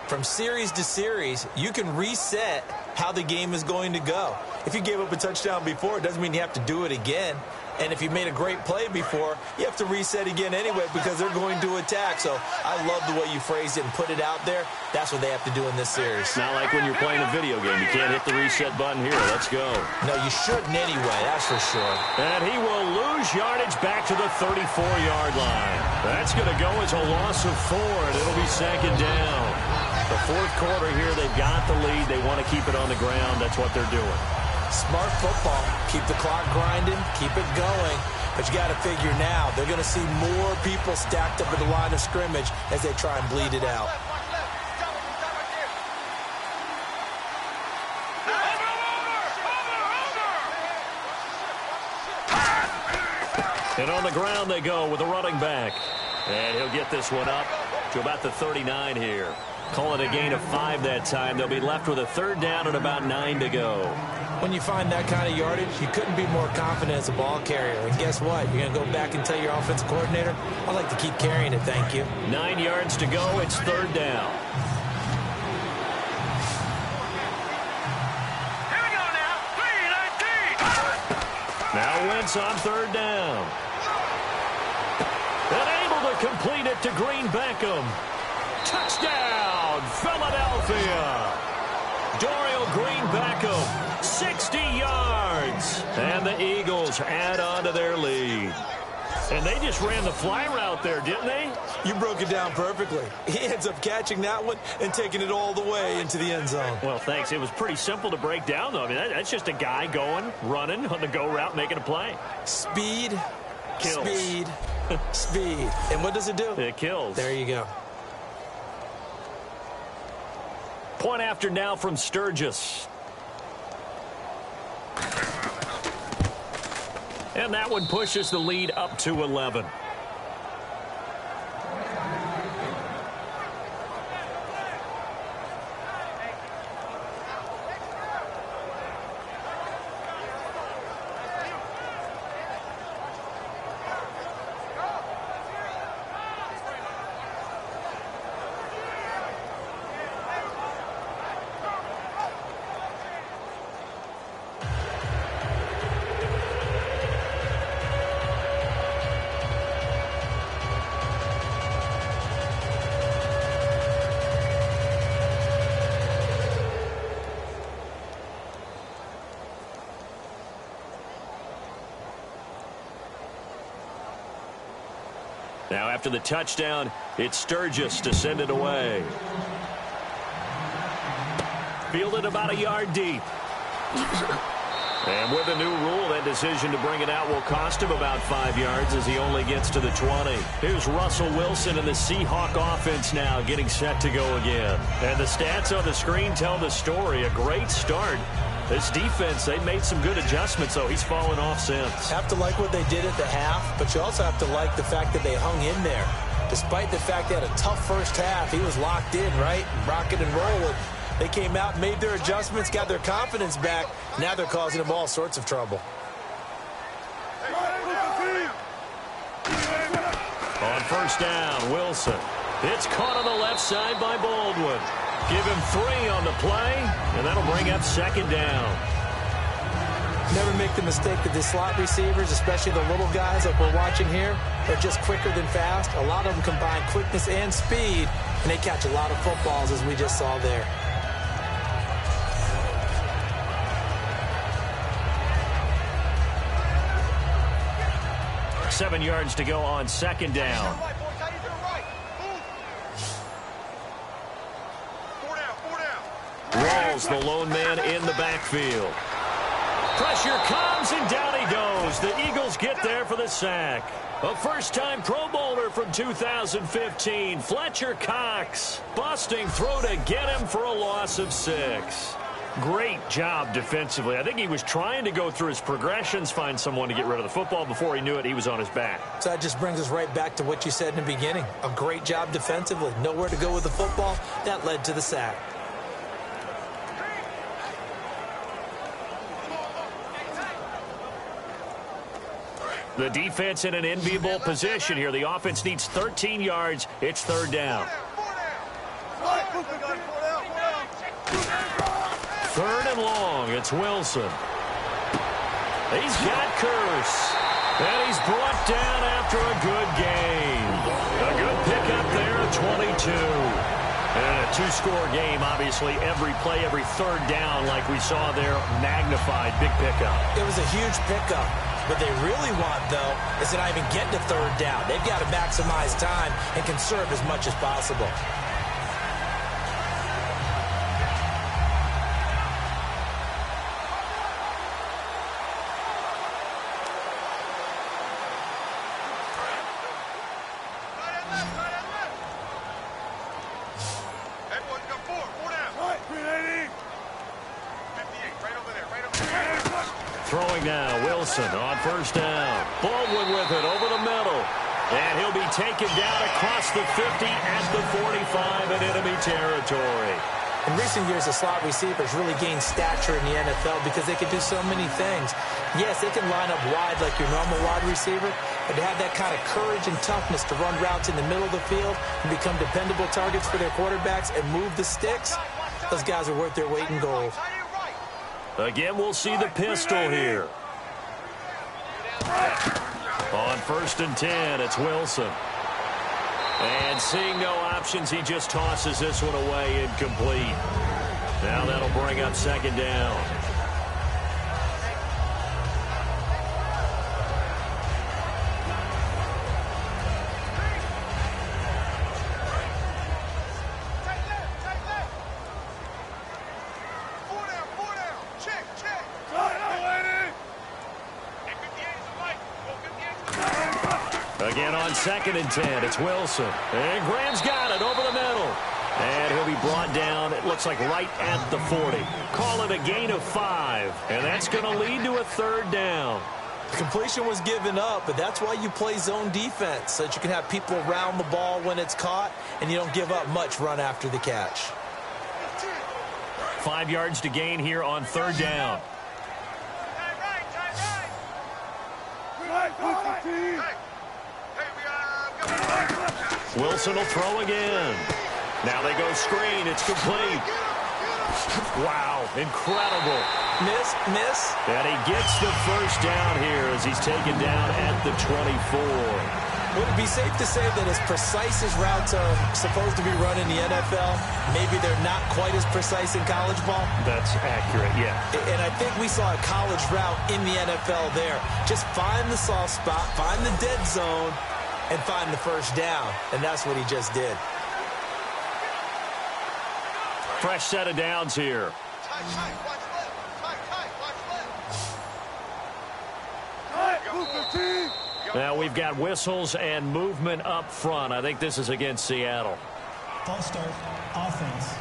from series to series, you can reset how the game is going to go. If you gave up a touchdown before, it doesn't mean you have to do it again. And if you made a great play before, you have to reset again anyway, because they're going to attack. So I love the way you phrased it and put it out there. That's what they have to do in this series. Not like when you're playing a video game. You can't hit the reset button here. Let's go. No, you shouldn't anyway, that's for sure. And he will lose yardage back to the 34-yard line. That's going to go as a loss of 4, and it'll be 2nd down. The 4th quarter here, they've got the lead. They want to keep it on the ground. That's what they're doing. Smart football. Keep the clock grinding. Keep it going. But you got to figure now, they're going to see more people stacked up at the line of scrimmage as they try and bleed it out. And on the ground they go with a running back. And he'll get this one up to about the 39 here. Call it a gain of 5 that time. They'll be left with a 3rd down and about 9 to go. When you find that kind of yardage, you couldn't be more confident as a ball carrier. And guess what? You're going to go back and tell your offensive coordinator, I'd like to keep carrying it, thank you. 9 yards to go. It's 3rd down. Here we go now. 3-19. Now Wentz on 3rd down. And able to complete it to Green Beckham. Touchdown, Philadelphia. Dorial Green Beckham, 60 yards. And the Eagles add on to their lead. And they just ran the fly route there, didn't they? You broke it down perfectly. He ends up catching that one and taking it all the way into the end zone. Well, thanks. It was pretty simple to break down, though. I mean, that's just a guy going, running on the go route, making a play. Speed, Kills. speed, speed. And what does it do? It kills. There you go. Point after now from Sturgis. And that one pushes the lead up to 11. Now after the touchdown, it's Sturgis to send it away. Fielded about a yard deep. And with a new rule, that decision to bring it out will cost him about 5 yards as he only gets to the 20. Here's Russell Wilson and the Seahawk offense now getting set to go again. And the stats on the screen tell the story. A great start. This defense, they made some good adjustments, though. He's fallen off since. Have to like what they did at the half, but you also have to like the fact that they hung in there. Despite the fact they had a tough first half, he was locked in, right? Rocking and rolling. They came out, made their adjustments, got their confidence back. Now they're causing them all sorts of trouble. On first down, Wilson. It's caught on the left side by Baldwin. Give him 3 on the play, and that'll bring up second down. Never make the mistake that the slot receivers, especially the little guys like we're watching here, are just quicker than fast. A lot of them combine quickness and speed, and they catch a lot of footballs, as we just saw there. 7 yards to go on second down. Rolls the lone man in the backfield. Pressure comes, and down he goes. The Eagles get there for the sack. A first-time Pro Bowler from 2015, Fletcher Cox. Busting throw to get him for a loss of 6. Great job defensively. I think he was trying to go through his progressions, find someone to get rid of the football. Before he knew it, he was on his back. So that just brings us right back to what you said in the beginning. A great job defensively. Nowhere to go with the football. That led to the sack. The defense in an enviable position here. The offense needs 13 yards. It's third down. Third and long. It's Wilson. He's got Curse. And he's brought down after a good game. A good pickup there at 22. And a two-score game, obviously. Every play, every third down, like we saw there, magnified. Big pickup. It was a huge pickup. What they really want, though, is to not even get to third down. They've got to maximize time and conserve as much as possible. Throwing now, Wilson on first down. Baldwin with it over the middle. And he'll be taken down across the 50 at the 45 in enemy territory. In recent years, the slot receivers really gained stature in the NFL because they can do so many things. Yes, they can line up wide like your normal wide receiver, but to have that kind of courage and toughness to run routes in the middle of the field and become dependable targets for their quarterbacks and move the sticks, those guys are worth their weight in gold. Again, we'll see the pistol here. On first and 10, it's Wilson. And seeing no options, he just tosses this one away incomplete. Now that'll bring up second down. Again on second and 10, it's Wilson. And Graham's got it over the middle. And he'll be brought down, it looks like right at the 40. Call it a gain of 5. And that's going to lead to a third down. The completion was given up, but that's why you play zone defense, so that you can have people around the ball when it's caught, and you don't give up much run after the catch. 5 yards to gain here on third down. Wilson will throw again. Now they go screen. It's complete. Wow, incredible. Miss. And he gets the first down here as he's taken down at the 24. Would it be safe to say that as precise as routes are supposed to be run in the NFL, maybe they're not quite as precise in college ball? That's accurate, yeah. And I think we saw a college route in the NFL there. Just find the soft spot, find the dead zone, and find the first down, and that's what he just did. Fresh set of downs here. Now we've got whistles and movement up front. I think this is against Seattle. False start, offense.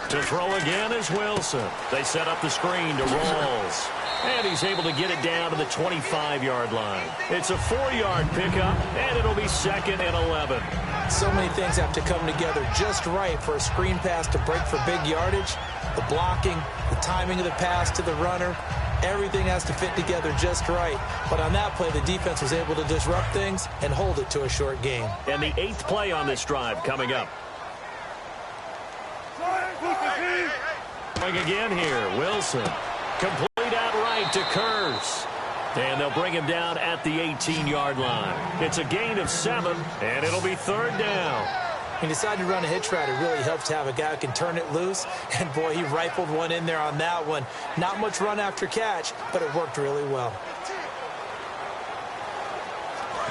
To throw again is Wilson. They set up the screen to Rawls. And he's able to get it down to the 25-yard line. It's a 4-yard pickup, and it'll be 2nd and 11. So many things have to come together just right for a screen pass to break for big yardage. The blocking, the timing of the pass to the runner, everything has to fit together just right. But on that play, the defense was able to disrupt things and hold it to a short gain. And the 8th play on this drive coming up. Again here, Wilson. Complete out right to Kurz. And they'll bring him down at the 18-yard line. It's a gain of 7, and it'll be 3rd down. He decided to run a hitch route. It really helps to have a guy who can turn it loose. And, boy, he rifled one in there on that one. Not much run after catch, but it worked really well.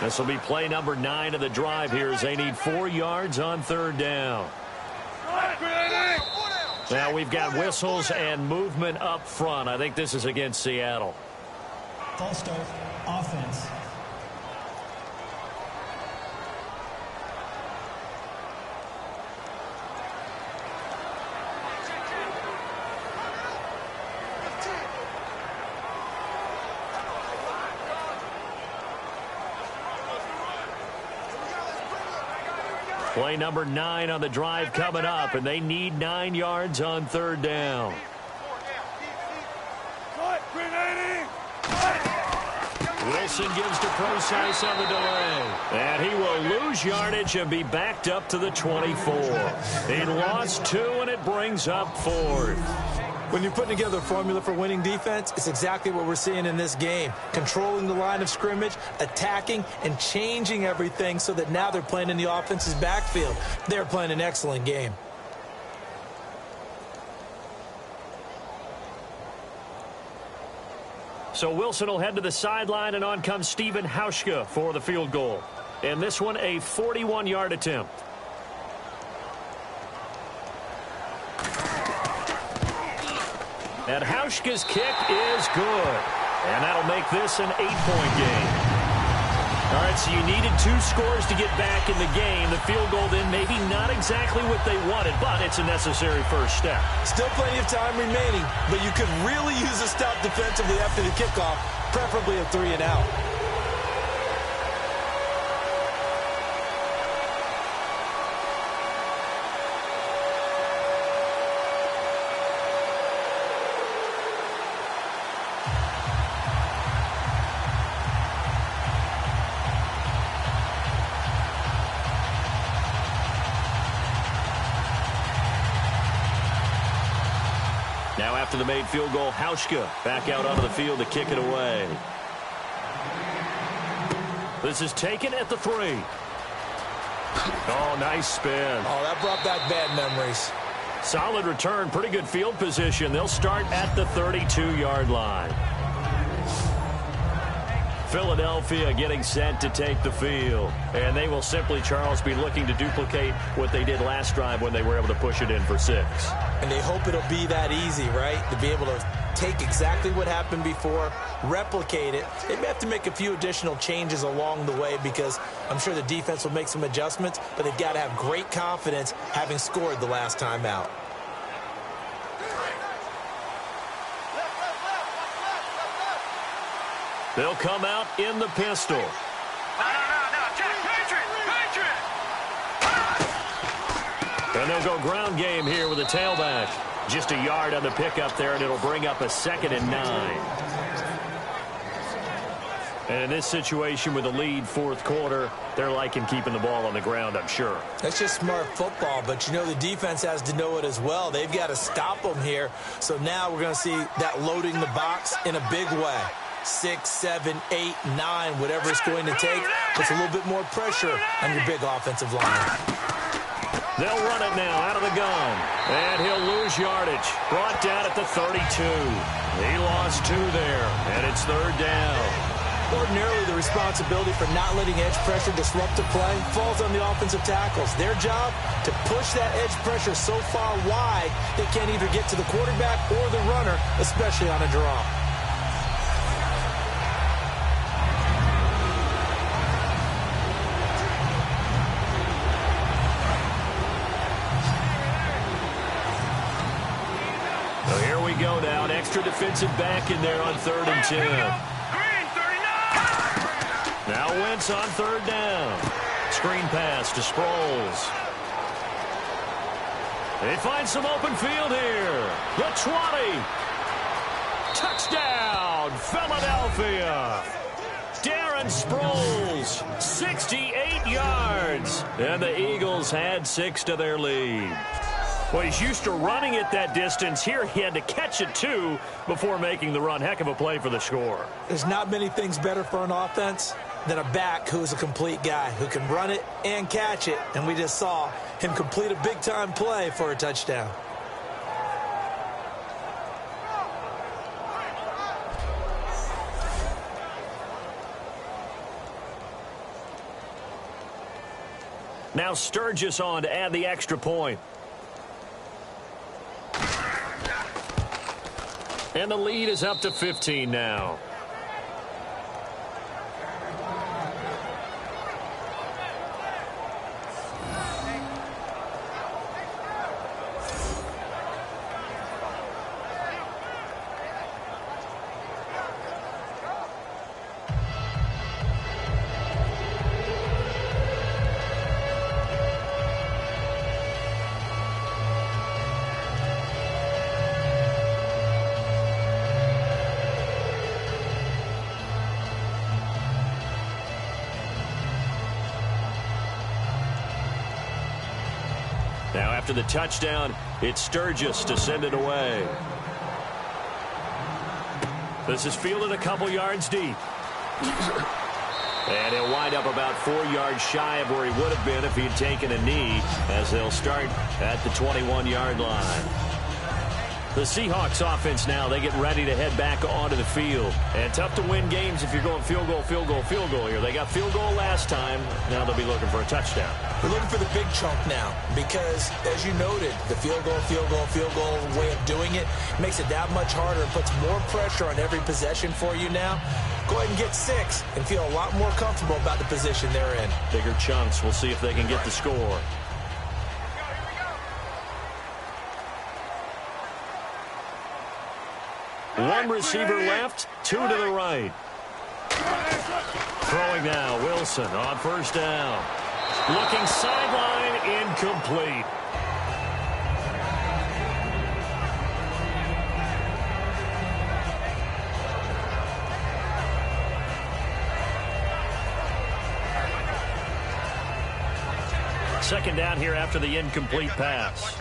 This will be play number 9 of the drive here as they need 4 yards on 3rd down. Now we've got whistles and movement up front. I think this is against Seattle. False start, offense. Play number 9 on the drive coming up, and they need 9 yards on 3rd down. Wilson gives to Procise on the delay. And he will lose yardage and be backed up to the 24. He lost 2, and it brings up 4th. When you're putting together a formula for winning defense, it's exactly what we're seeing in this game. Controlling the line of scrimmage, attacking, and changing everything so that now they're playing in the offense's backfield. They're playing an excellent game. So Wilson will head to the sideline, and on comes Stephen Hauschka for the field goal. And this one, a 41-yard attempt. And Hauschka's kick is good. And that'll make this an 8-point game. All right, so you needed 2 scores to get back in the game. The field goal then maybe not exactly what they wanted, but it's a necessary first step. Still plenty of time remaining, but you could really use a stop defensively after the kickoff, preferably a 3-and-out. Now after the made field goal, Hauschka back out onto the field to kick it away. This is taken at the 3. Oh, nice spin. Oh, that brought back bad memories. Solid return, pretty good field position. They'll start at the 32-yard line. Philadelphia getting set to take the field. And they will simply, Charles, be looking to duplicate what they did last drive when they were able to push it in for 6. And they hope it'll be that easy, right? To be able to take exactly what happened before, replicate it. They may have to make a few additional changes along the way because I'm sure the defense will make some adjustments, but they've got to have great confidence having scored the last time out. They'll come out in the pistol. No, Jack, Patriot! And they'll go ground game here with a tailback. Just a yard on the pickup there, and it'll bring up a 2nd and 9. And in this situation with the lead fourth quarter, they're liking keeping the ball on the ground, I'm sure. That's just smart football, but you know the defense has to know it as well. They've got to stop them here. So now we're going to see that loading the box in a big way. 6, 7, 8, 9, whatever it's going to take, puts a little bit more pressure on your big offensive line. They'll run it now out of the gun. And he'll lose yardage. Brought down at the 32. He lost 2 there, and it's third down. Ordinarily, the responsibility for not letting edge pressure disrupt the play falls on the offensive tackles. Their job, to push that edge pressure so far wide they can't either get to the quarterback or the runner, especially on a draw. So here we go now. An extra defensive back in there on 3rd and 10. Now Wentz on 3rd down. Screen pass to Sproles. They find some open field here. The 20. Touchdown, Philadelphia. Darren Sproles, 68 yards. And the Eagles had 6 to their lead. Well, he's used to running it that distance. Here he had to catch it, too, before making the run. Heck of a play for the score. There's not many things better for an offense than a back who's a complete guy, who can run it and catch it. And we just saw him complete a big-time play for a touchdown. Now Sturgis on to add the extra point. And the lead is up to 15 now. Now after the touchdown, it's Sturgis to send it away. This is fielded a couple yards deep. And he'll wind up about 4 yards shy of where he would have been if he'd taken a knee, as they'll start at the 21-yard line. The Seahawks offense now, they get ready to head back onto the field. And tough to win games if you're going field goal, field goal, field goal here. They got field goal last time. Now they'll be looking for a touchdown. We're looking for the big chunk now because, as you noted, the field goal way of doing it makes it that much harder and puts more pressure on every possession for you now. Go ahead and get 6 and feel a lot more comfortable about the position they're in. Bigger chunks. We'll see if they can get the score. One receiver left, 2 to the right. Throwing now, Wilson on 1st down. Looking sideline, incomplete. Second down here after the incomplete pass.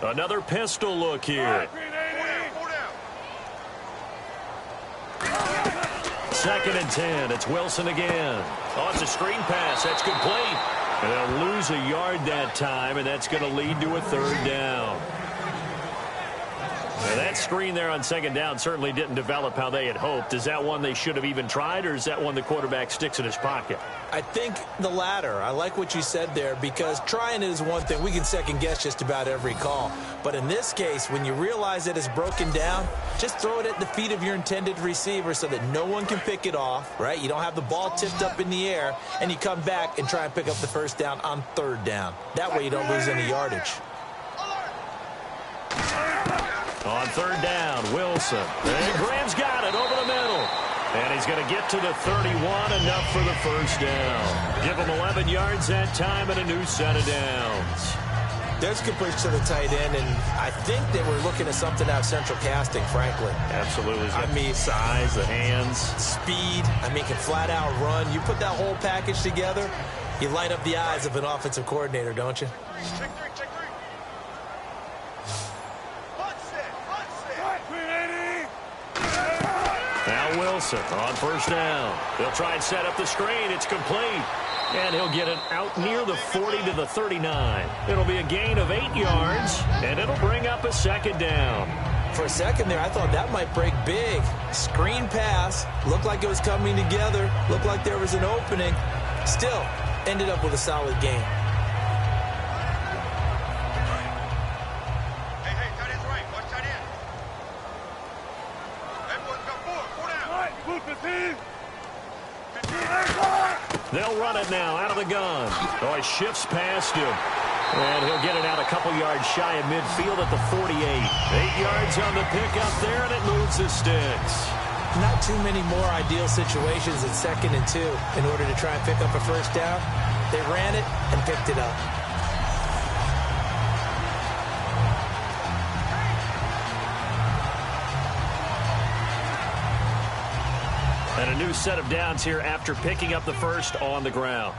Another pistol look here. 2nd and 10. It's Wilson again. Oh, it's a screen pass. That's complete. And they'll lose a yard that time, and that's going to lead to a 3rd down. Now that screen there on 2nd down certainly didn't develop how they had hoped. Is that one they should have even tried, or is that one the quarterback sticks in his pocket? I think the latter. I like what you said there because trying it is one thing. We can second-guess just about every call. But in this case, when you realize that it's broken down, just throw it at the feet of your intended receiver so that no one can pick it off, right? You don't have the ball tipped up in the air, and you come back and try and pick up the 1st down on 3rd down. That way you don't lose any yardage. On 3rd down, Wilson. And Graham's got it over the middle. And he's going to get to the 31, enough for the 1st down. Give him 11 yards that time and a new set of downs. There's a good push to the tight end, and I think they were looking at something out of central casting, frankly. Absolutely. I mean, size, the hands. Speed. I mean, can flat out run. You put that whole package together, you light up the eyes of an offensive coordinator, don't you? Check three. Now Wilson on first down. They'll try and set up the screen. It's complete. And he'll get it out near the 40 to the 39. It'll be a gain of 8 yards, and it'll bring up a second down. For a second there, I thought that might break big. Screen pass. Looked like it was coming together. Looked like there was an opening. Still, ended up with a solid gain. Hey, tight end's right. Watch tight end. Everyone's got four down. They'll run it now out of the gun. Oh, he shifts past him. And he'll get it out a couple yards shy of midfield at the 48. 8 yards on the pickup there, and it moves the sticks. Not too many more ideal situations at 2nd and 2 in order to try and pick up a first down. They ran it and picked it up. And a new set of downs here after picking up the first on the ground.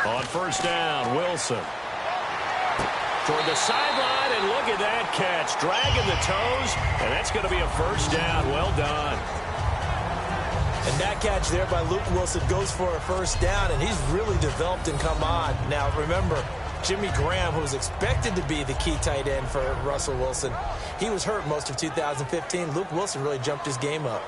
On first down, Wilson. Toward the sideline, and look at that catch. Dragging the toes, and that's going to be a first down. Well done. And that catch there by Luke Wilson goes for a first down, and he's really developed and come on. Now, remember, Jimmy Graham, who was expected to be the key tight end for Russell Wilson, he was hurt most of 2015. Luke Wilson really jumped his game up.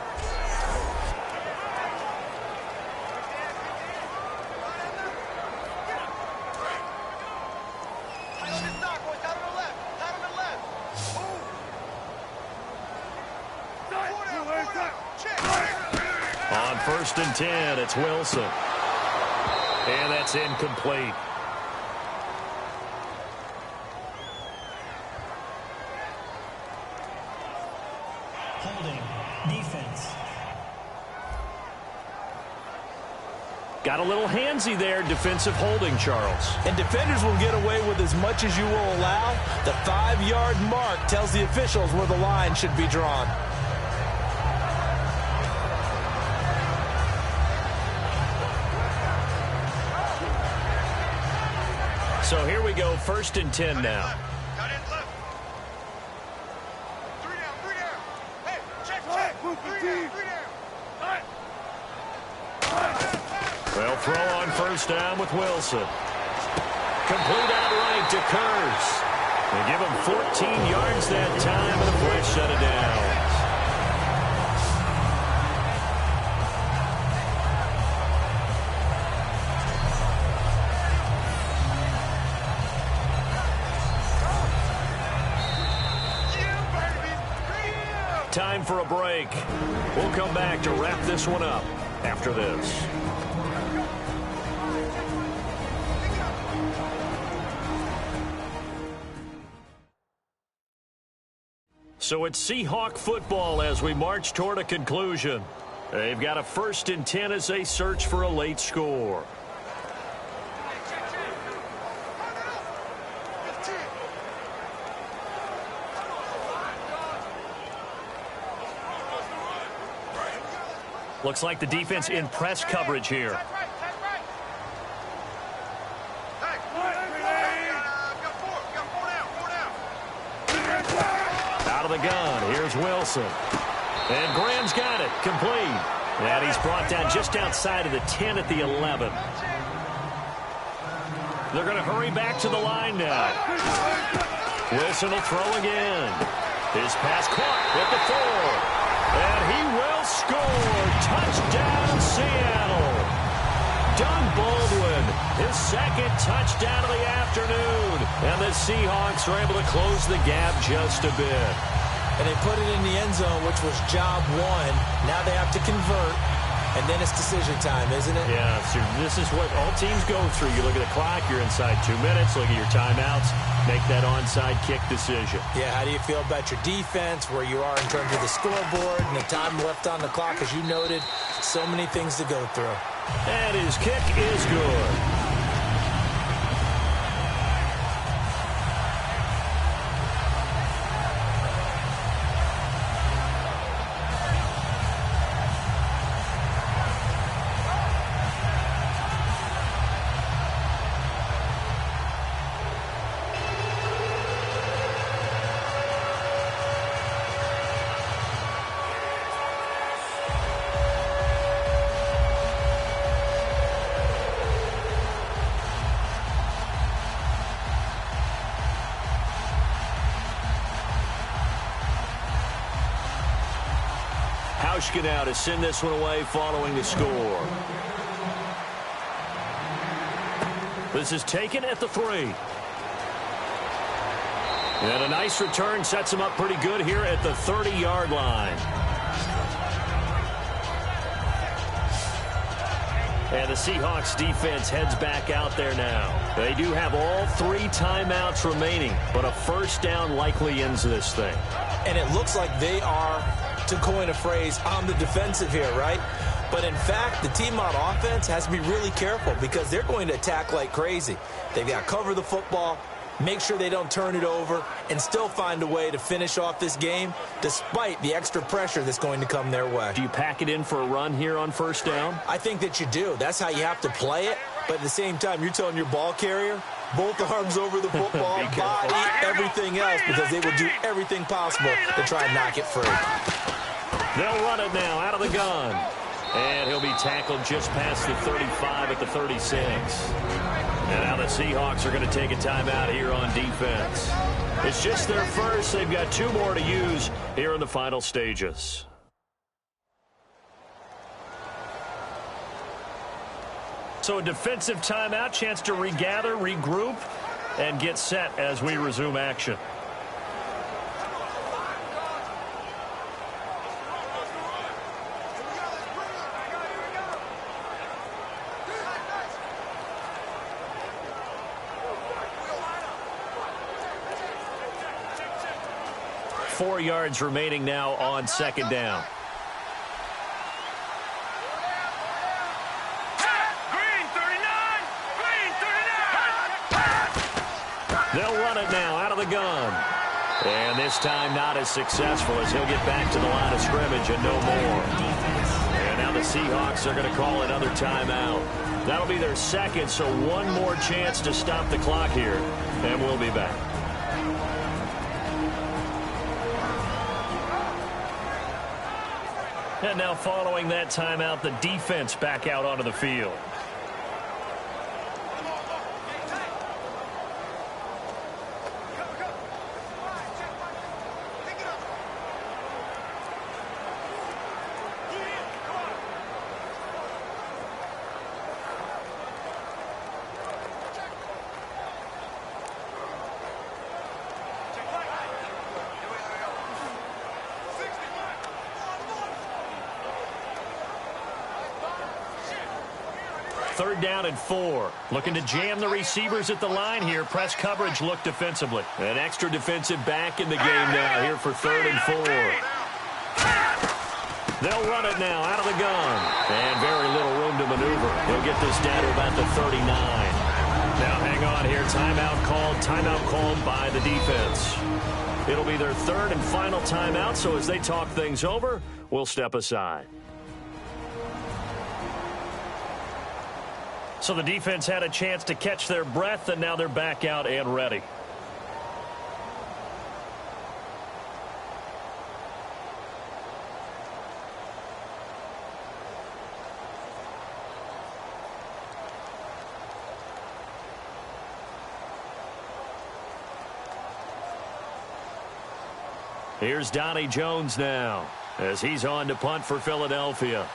On 1st and 10, it's Wilson. And that's incomplete. Holding. Defense. Got a little handsy there, defensive holding, Charles. And defenders will get away with as much as you will allow. The 5-yard mark tells the officials where the line should be drawn. So here we go, 1st and 10 now. Tight end left. 3 down. Hey, check. 3 down. They'll throw on first down with Wilson. Complete outright to Kurz. They give him 14 yards that time, and the play shut it down. Time for a break. We'll come back to wrap this one up after this. So it's Seahawk football as we march toward a conclusion. They've got a 1st and 10 as they search for a late score. Looks like the defense in press coverage here. Out of the gun, here's Wilson. And Graham's got it, complete. And he's brought down just outside of the 10 at the 11. They're going to hurry back to the line now. Wilson will throw again. His pass caught at the 4. And he will score. Touchdown, Seattle. Doug Baldwin, his 2nd touchdown of the afternoon. And the Seahawks are able to close the gap just a bit. And they put it in the end zone, which was job 1. Now they have to convert. And then it's decision time, isn't it? Yeah, so this is what all teams go through. You look at the clock, you're inside 2 minutes, look at your timeouts, make that onside kick decision. Yeah, how do you feel about your defense, where you are in terms of the scoreboard, and the time left on the clock, as you noted, so many things to go through. And his kick is good. Now to send this one away following the score. This is taken at the 3. And a nice return sets him up pretty good here at the 30-yard line. And the Seahawks defense heads back out there now. They do have all 3 timeouts remaining, but a first down likely ends this thing. And it looks like they are, to coin a phrase, on the defensive here, right? But in fact, the team on offense has to be really careful because they're going to attack like crazy. They've got to cover the football, make sure they don't turn it over, and still find a way to finish off this game despite the extra pressure that's going to come their way. Do you pack it in for a run here on first down? I think that you do. That's how you have to play it. But at the same time, you're telling your ball carrier, both arms over the football, body, everything else, because they will do everything possible to try and knock it free. They'll run it now out of the gun. And he'll be tackled just past the 35 at the 36. And now the Seahawks are going to take a timeout here on defense. It's just their first. They've got 2 more to use here in the final stages. So a defensive timeout, chance to regather, regroup, and get set as we resume action. Four yards remaining now on second down. They'll run it now out of the gun. And this time not as successful as he'll get back to the line of scrimmage and no more. And now the Seahawks are going to call another timeout. That'll be their second, so one more chance to stop the clock here. And we'll be back. And now following that timeout, the defense back out onto the field. Third down and 4. Looking to jam the receivers at the line here. Press coverage look defensively. An extra defensive back in the game now here for 3rd and 4. They'll run it now out of the gun. And very little room to maneuver. He'll get this down to about the 39. Now hang on here. Timeout called by the defense. It'll be their 3rd and final timeout, so as they talk things over, we'll step aside. So the defense had a chance to catch their breath, and now they're back out and ready. Here's Donnie Jones now as he's on to punt for Philadelphia.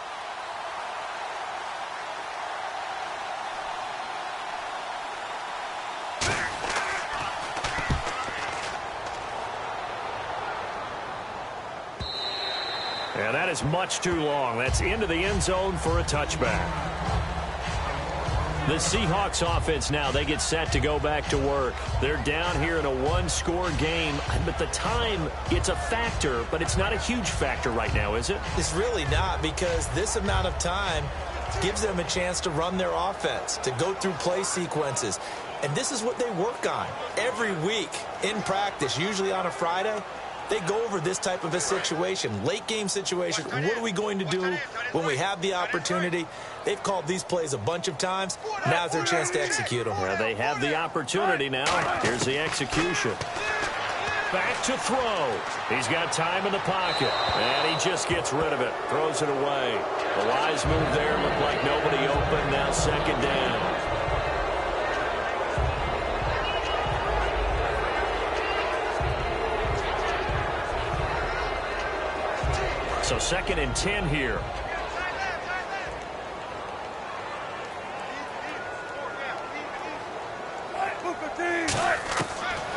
And that is much too long. That's into the end zone for a touchback. The Seahawks offense now, they get set to go back to work. They're down here in a one-score game. But the time, it's a factor, but it's not a huge factor right now, is it? It's really not, because this amount of time gives them a chance to run their offense, to go through play sequences. And this is what they work on every week in practice, usually on a Friday. They go over this type of a situation, late-game situation. What are we going to do when we have the opportunity? They've called these plays a bunch of times. Now's their chance to execute them. Yeah, they have the opportunity now. Here's the execution. Back to throw. He's got time in the pocket, and he just gets rid of it, throws it away. The wise move there, looked like nobody open. Now second down. So second and 10 here.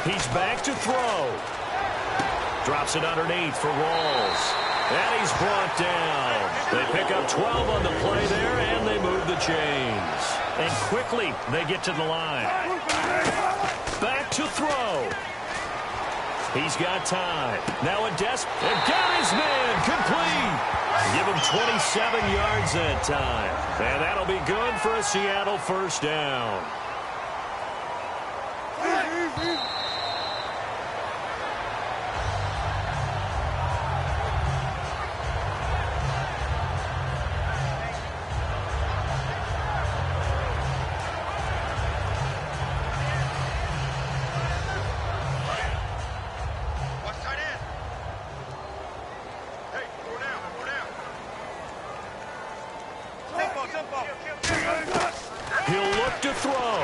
He's back to throw. Drops it underneath for Rawls. And he's brought down. They pick up 12 on the play there, and they move the chains. And quickly, they get to the line. Back to throw. He's got time. Now a and got his man complete. Give him 27 yards that time. And that'll be good for a Seattle first down. He'll look to throw.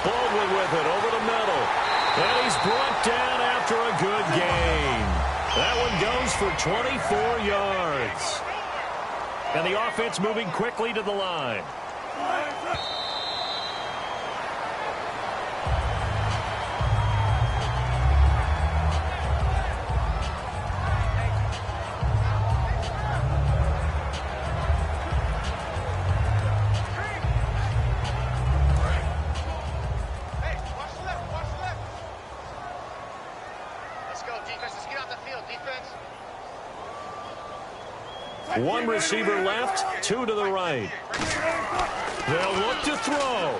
Baldwin with it over the middle. And he's brought down after a good gain. That one goes for 24 yards. And the offense moving quickly to the line. One receiver left, two to the right. They'll look to throw.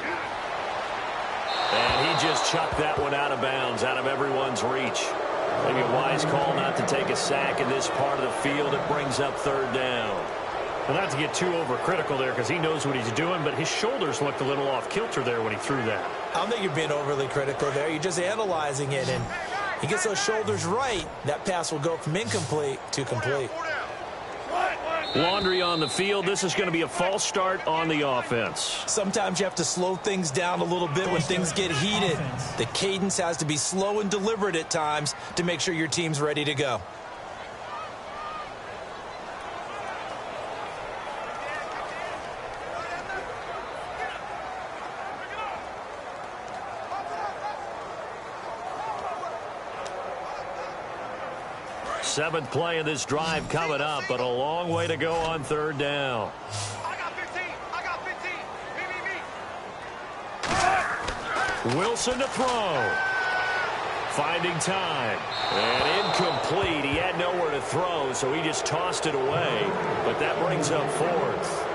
And he just chucked that one out of bounds, out of everyone's reach. Maybe a wise call not to take a sack in this part of the field. It brings up third down. Well, not to get too overcritical there because he knows what he's doing, but his shoulders looked a little off kilter there when he threw that. I don't think you're being overly critical there. You're just analyzing it, and he gets those shoulders right. That pass will go from incomplete to complete. Laundry on the field. This is going to be a false start on the offense. Sometimes you have to slow things down a little bit when things get heated. The cadence has to be slow and deliberate at times to make sure your team's ready to go. Seventh play of this drive coming up, but a long way to go on third down. I got 15. I got 15. Me. Wilson to throw. Finding time. And incomplete. He had nowhere to throw, so he just tossed it away. But that brings up fourth.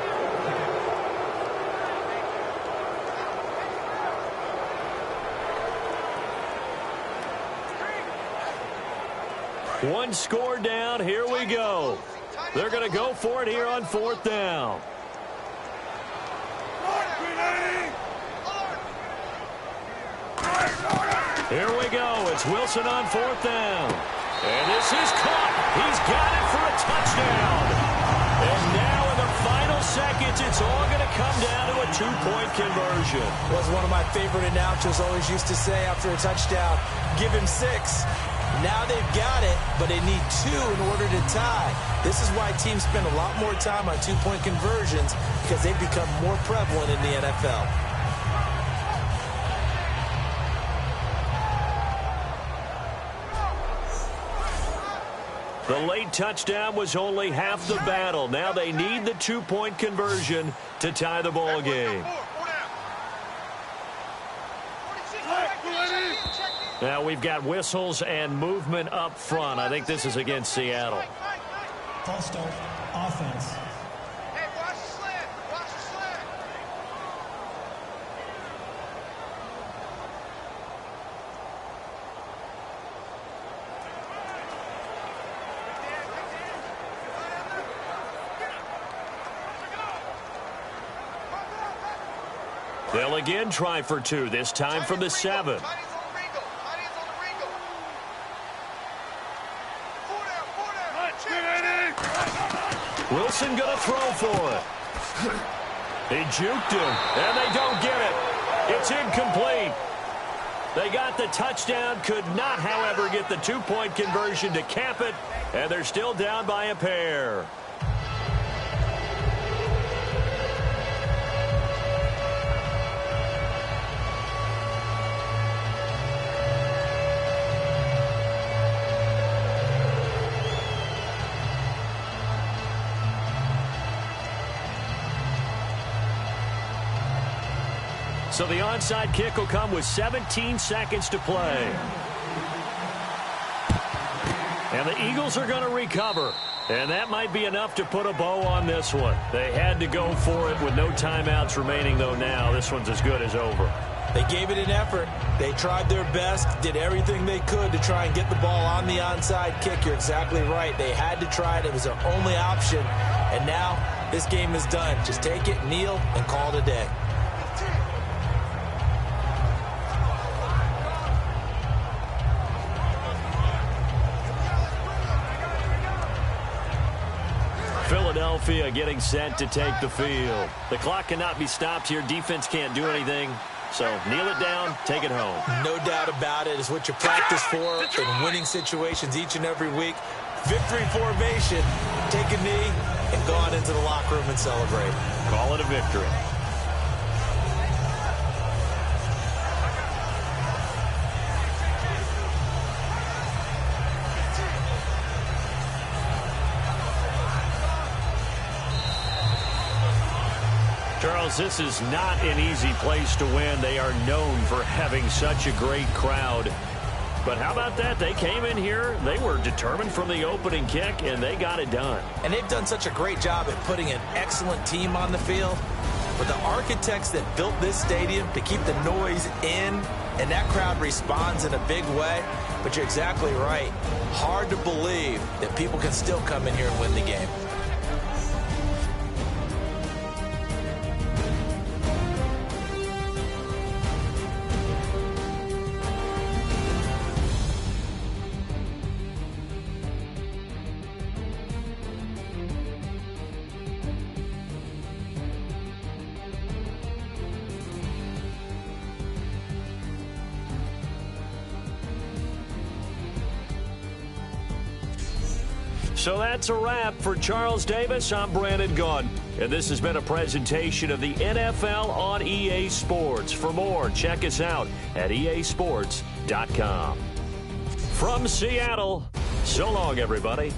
One score down. Here we go. They're going to go for it here on fourth down. Here we go. It's Wilson on fourth down. And this is caught. He's got it for a touchdown. And now in the final seconds, it's all going to come down to a two-point conversion. Was one of my favorite announcers always used to say after a touchdown, give him 6. Now they've got it, but they need 2 in order to tie. This is why teams spend a lot more time on two-point conversions, because they've become more prevalent in the NFL. The late touchdown was only half the battle. Now they need the two-point conversion to tie the ball game. Now we've got whistles and movement up front. I think this is against Seattle. False start, offense. Hey, watch the slant. Watch the slant. They'll again try for two, this time from the 7. Wilson going to throw for it. He juked him, and they don't get it. It's incomplete. They got the touchdown, could not, however, get the two-point conversion to cap it, and they're still down by a pair. So the onside kick will come with 17 seconds to play. And the Eagles are going to recover. And that might be enough to put a bow on this one. They had to go for it with no timeouts remaining, though, now. This one's as good as over. They gave it an effort. They tried their best, did everything they could to try and get the ball on the onside kick. You're exactly right. They had to try it. It was their only option. And now this game is done. Just take it, kneel, and call it a day. Philadelphia getting set to take the field. The clock cannot be stopped here. Defense can't do anything. So kneel it down, take it home. No doubt about it. It's what you practice for in winning situations each and every week. Victory formation. Take a knee and go on into the locker room and celebrate. Call it a victory. Charles, this is not an easy place to win. They are known for having such a great crowd. But how about that? They came in here, they were determined from the opening kick, and they got it done. And they've done such a great job at putting an excellent team on the field. But the architects that built this stadium to keep the noise in, and that crowd responds in a big way. But you're exactly right. Hard to believe that people can still come in here and win the game. So that's a wrap for Charles Davis. I'm Brandon Gaudin, and this has been a presentation of the NFL on EA Sports. For more, check us out at easports.com. From Seattle, so long, everybody.